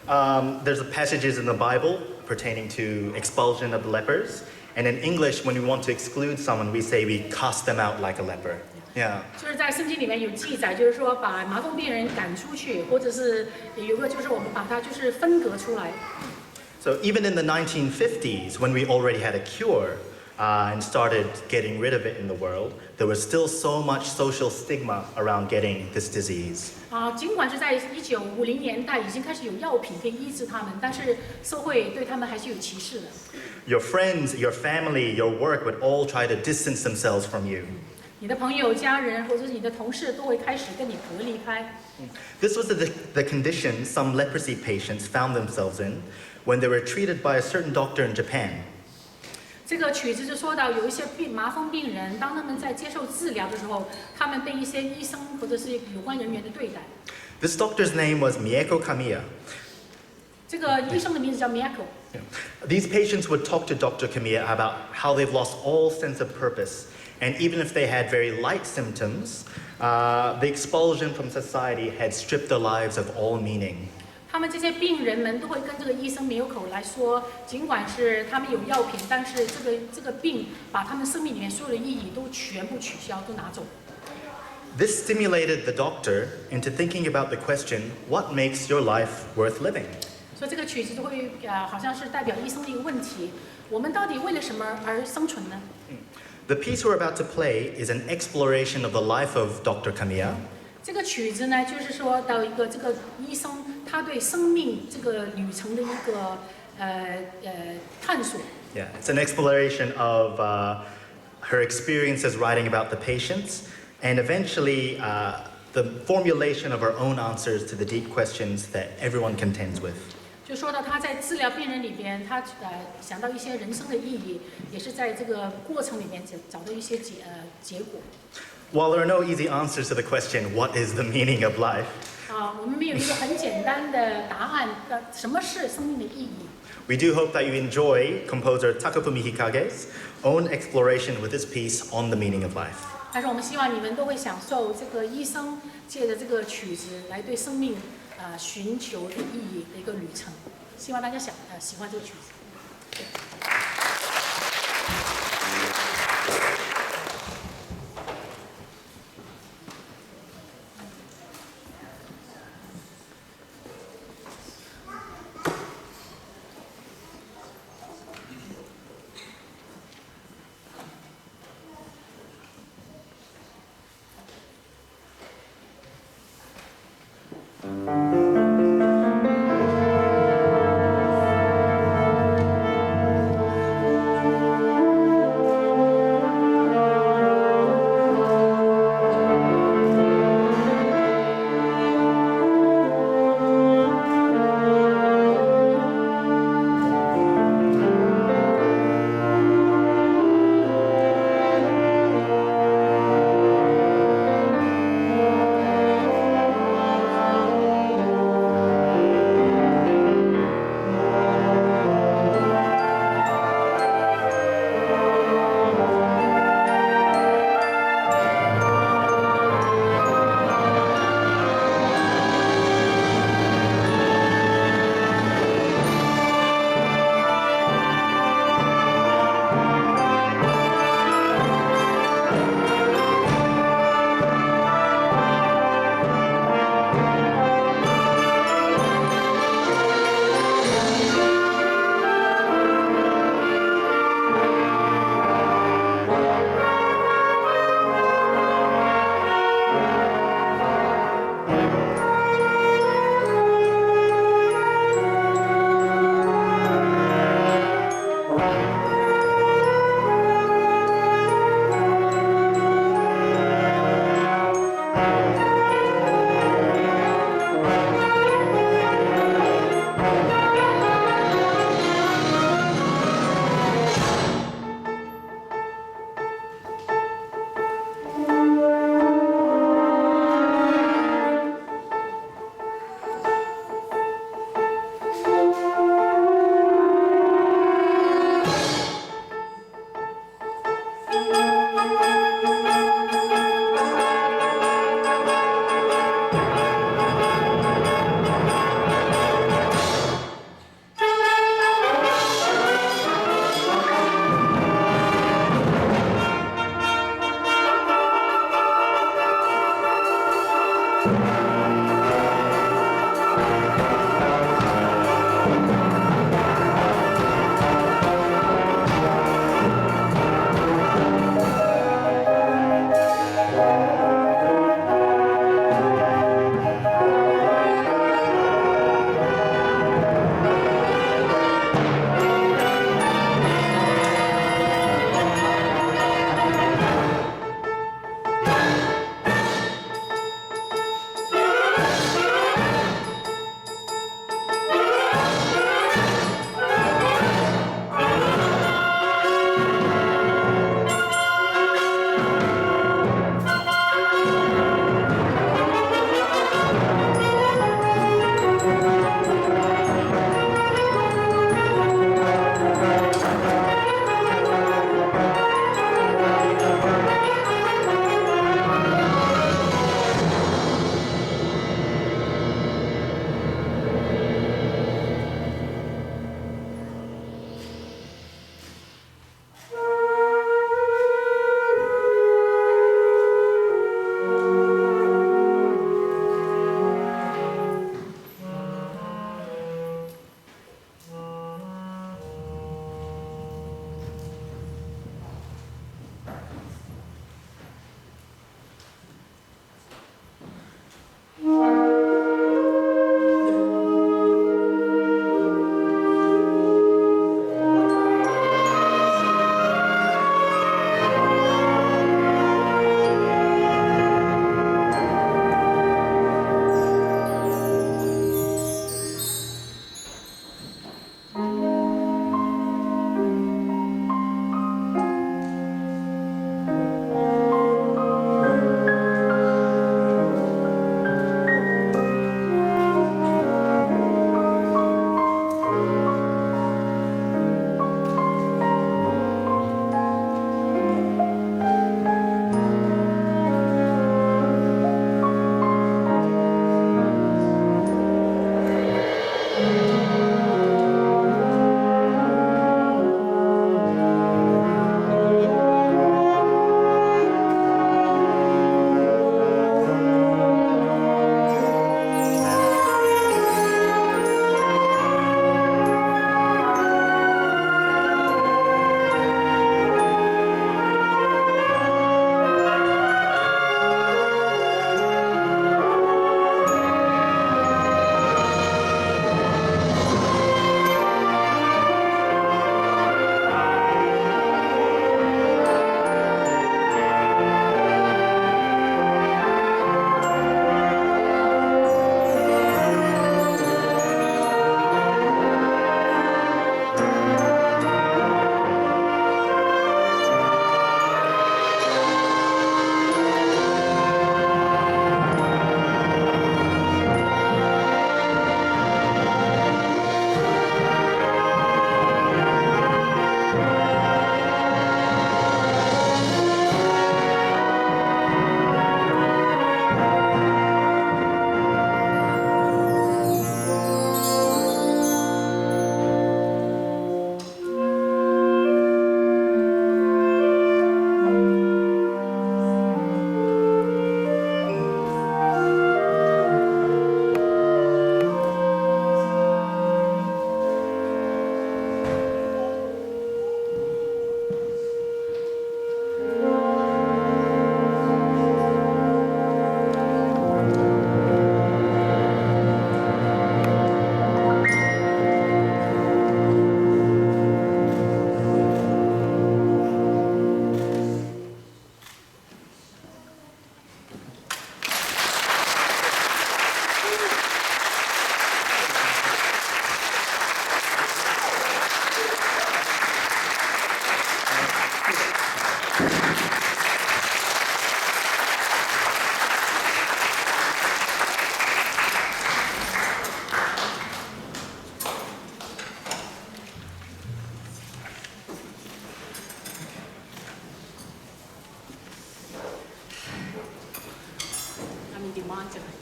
There's passages in the Bible pertaining to expulsion of lepers. And in English, when we want to exclude someone, we say we cast them out like a leper. Yeah. 就是在圣经里面有记载，就是说把麻风病人赶出去，或者是有个就是我们把它就是分隔出来。So even in the 1950s, when we already had a cure and started getting rid of it in the world, there was still so much social stigma around getting this disease. 尽管是在1950年代已经开始有药品可以医治他们，但是社会对他们还是有歧视的。Your friends, your family, your work would all try to distance themselves from you. 你的朋友、家人或者是你的同事都会开始跟你隔离开。This was the condition some leprosy patients found themselves in when they were treated by a certain doctor in Japan. 这个曲子就说到有一些麻风病人，当他们在接受治疗的时候，他们被一些医生或者是有关人员的对待。This doctor's name was Mieko Kamiya. 这个医生的名字叫 Miyako。These patients would talk to Dr. Kamiya about how they've lost all sense of purpose. And even if they had very light symptoms, the expulsion from society had stripped their lives of all meaning. 他们这些病人们都会跟这个医生Miyako来说，尽管是他们有药品，但是这个病把他们生命里面所有的意义都全部取消，都拿走。This stimulated the doctor into thinking about the question, what makes your life worth living? 所以这个曲子就会好像是代表医生的一个问题：我们到底为了什么而生存呢？ The piece we're about to play is an exploration of the life of Dr. Kamiya. 这个曲子呢，就是说到一个这个医生他对生命这个旅程的一个探索。Yeah, it's an exploration of her experiences writing about the patients, and eventually the formulation of her own answers to the deep questions that everyone contends with. 就说到他在治疗病人里边，他想到一些人生的意义，也是在这个过程里面找到一些结果。While there are no easy answers to the question, what is the meaning of life? 我们没有一个很简单的答案，什么是生命的意义？ We do hope that you enjoy composer Takafumi Hikage's own exploration with this piece on the meaning of life. 但是我们希望你们都会享受这个医生借着这个曲子来对生命寻求的意义的一个旅程。希望大家喜欢这个曲子。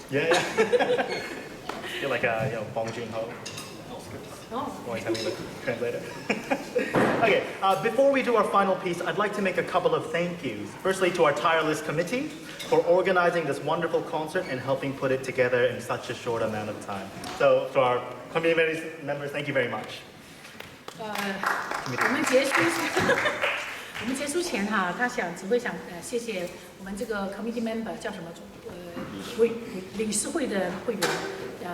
Yeah. You're like a Bong Joon-ho. Oh. Always having the translator. Okay, before we do our final piece, I'd like to make a couple of thank yous. Firstly, to our tireless committee for organizing this wonderful concert and helping put it together in such a short amount of time. So, to our committee members, thank you very much. 我们结束前哈，他只会想谢谢我们这个 committee member 叫什么理事会的会员，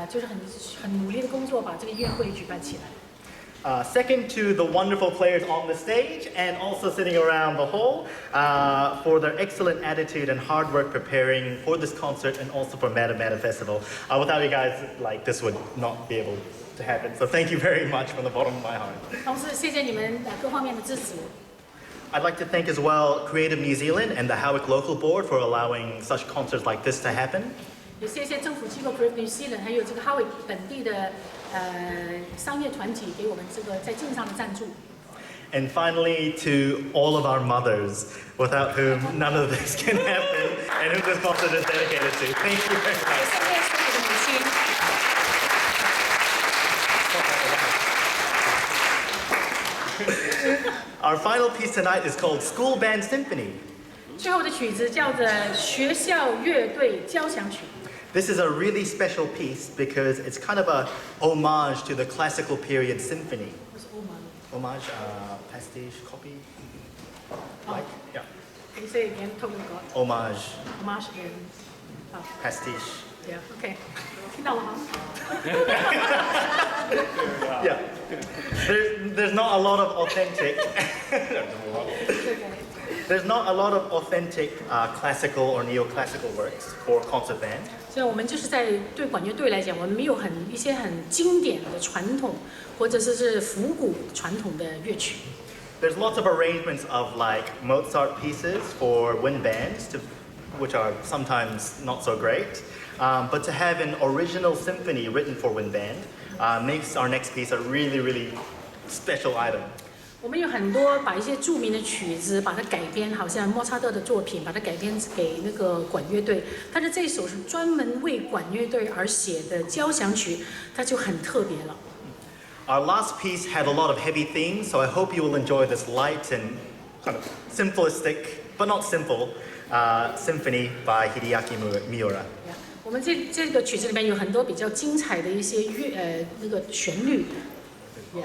就是很努力的工作把这个音乐会举办起来。Second, to the wonderful players on the stage and also sitting around the hall for their excellent attitude and hard work preparing for this concert and also for Meta Festival. Without you guys, this would not be able to happen. So thank you very much from the bottom of my heart. 同时，谢谢你们各方面的支持。I'd like to thank as well Creative New Zealand and the Howick Local Board for allowing such concerts like this to happen. 也谢谢政府机构 Creative New Zealand 还有这个哈维本地的商业团体给我们这个在经济上的赞助。And finally, to all of our mothers, without whom none of this can happen, and who this concert is dedicated to. Thank you very much. 谢谢所有的母亲。Our final piece tonight is called School Band Symphony. 最后的曲子叫做学校乐队交响曲。This is a really special piece because it's kind of a homage to the classical period symphony. Homage, pastiche, copy, like, yeah. Can you say again? Totally got. Homage, Homage and pastiche. yeah. Okay. 听到了吗？ Yeah. There's not a lot of authentic. There's not a lot of authentic classical or neoclassical works for concert band. 所以我们就是在对管乐队来讲，我们没有一些很经典的传统，或者是复古传统的乐曲。There's lots of arrangements of Mozart pieces for wind bands, which are sometimes not so great. But to have an original symphony written for wind band makes our next piece a really, really special item. 我们有很多把一些著名的曲子把它改编，好像莫扎特的作品，把它改编给那个管乐队。但是这首是专门为管乐队而写的交响曲，它就很特别了。Our last piece had a lot of heavy themes, so I hope you will enjoy this light and kind of simplistic, but not simple, symphony by Hideaki Miura. 我们这个曲子里面有很多比较精彩的一些那个旋律。Yeah.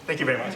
Thank you very much.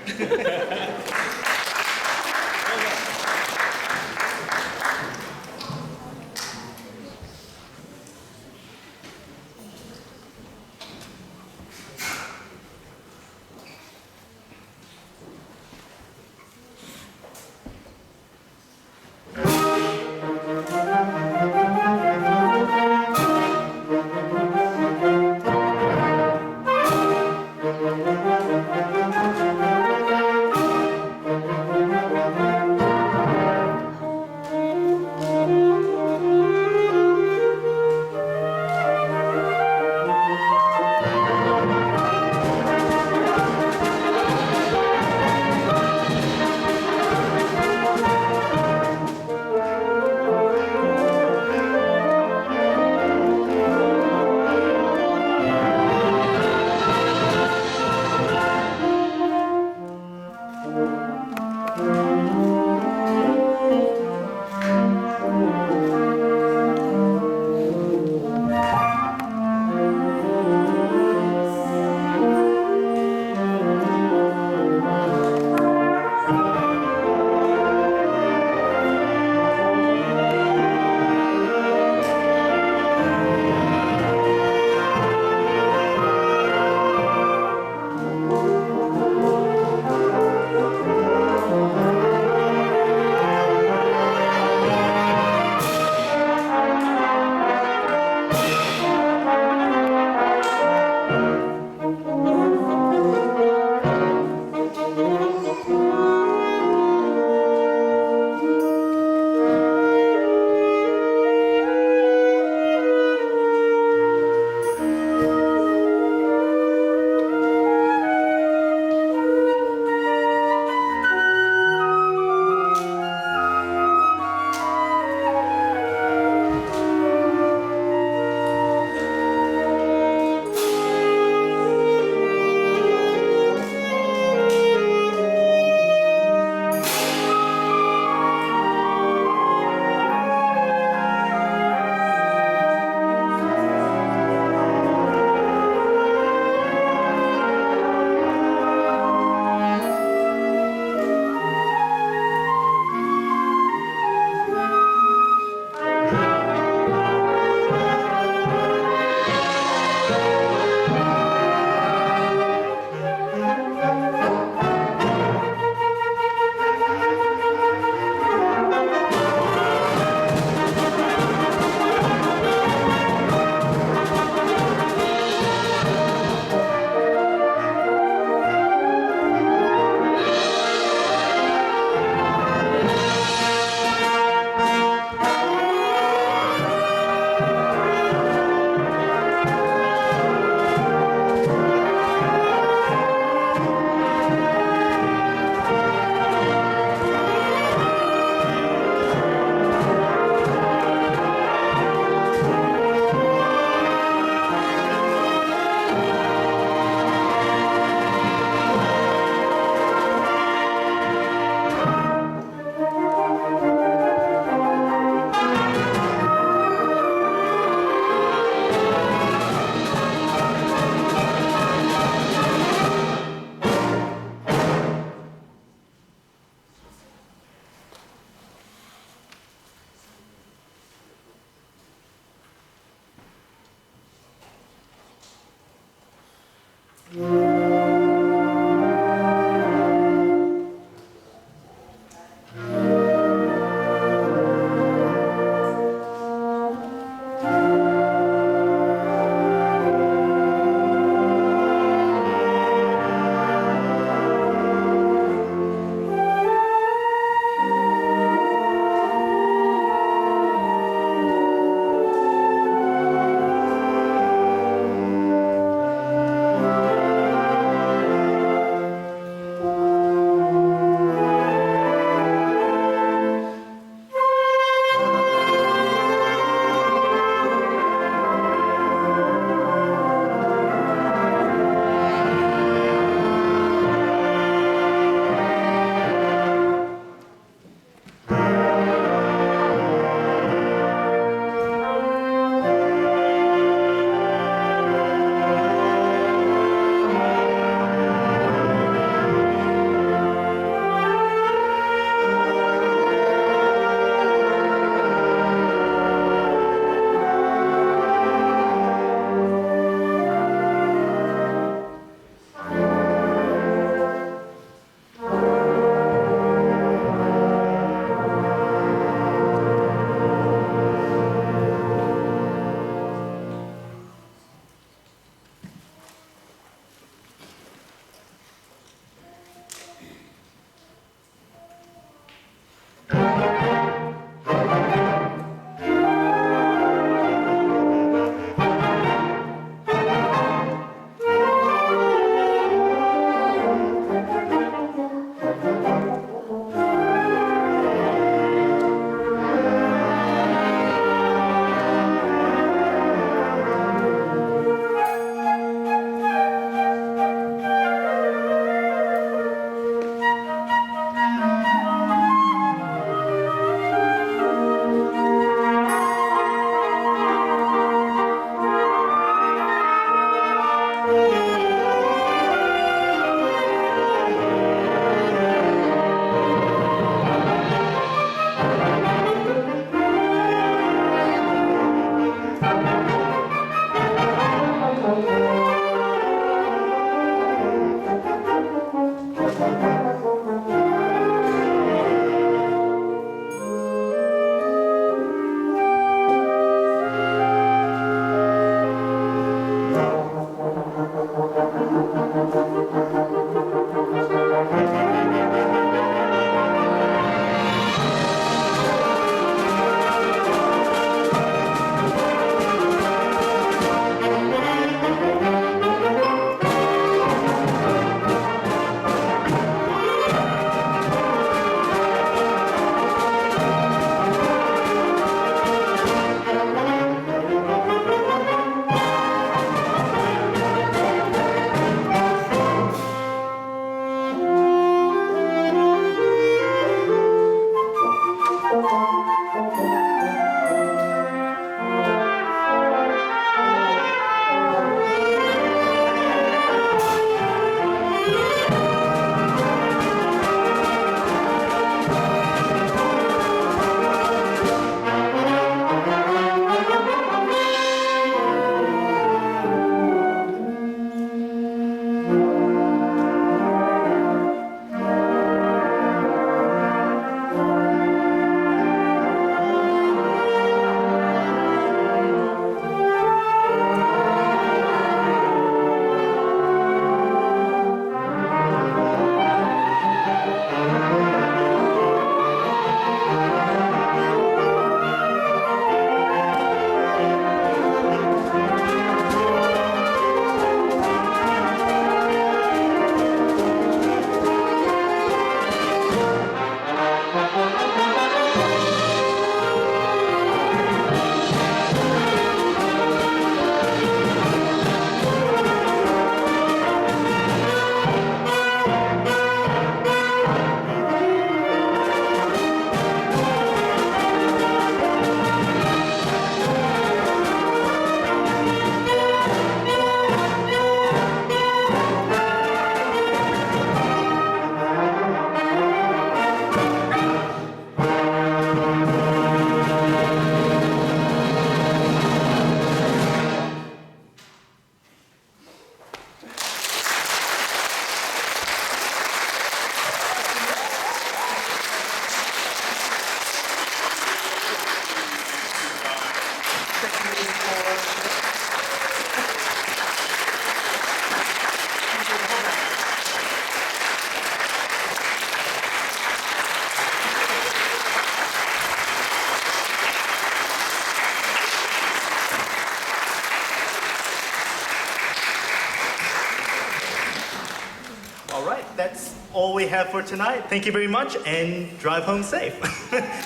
All right, that's all we have for tonight. Thank you very much and drive home safe.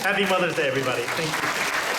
Happy Mother's Day, everybody. Thank you.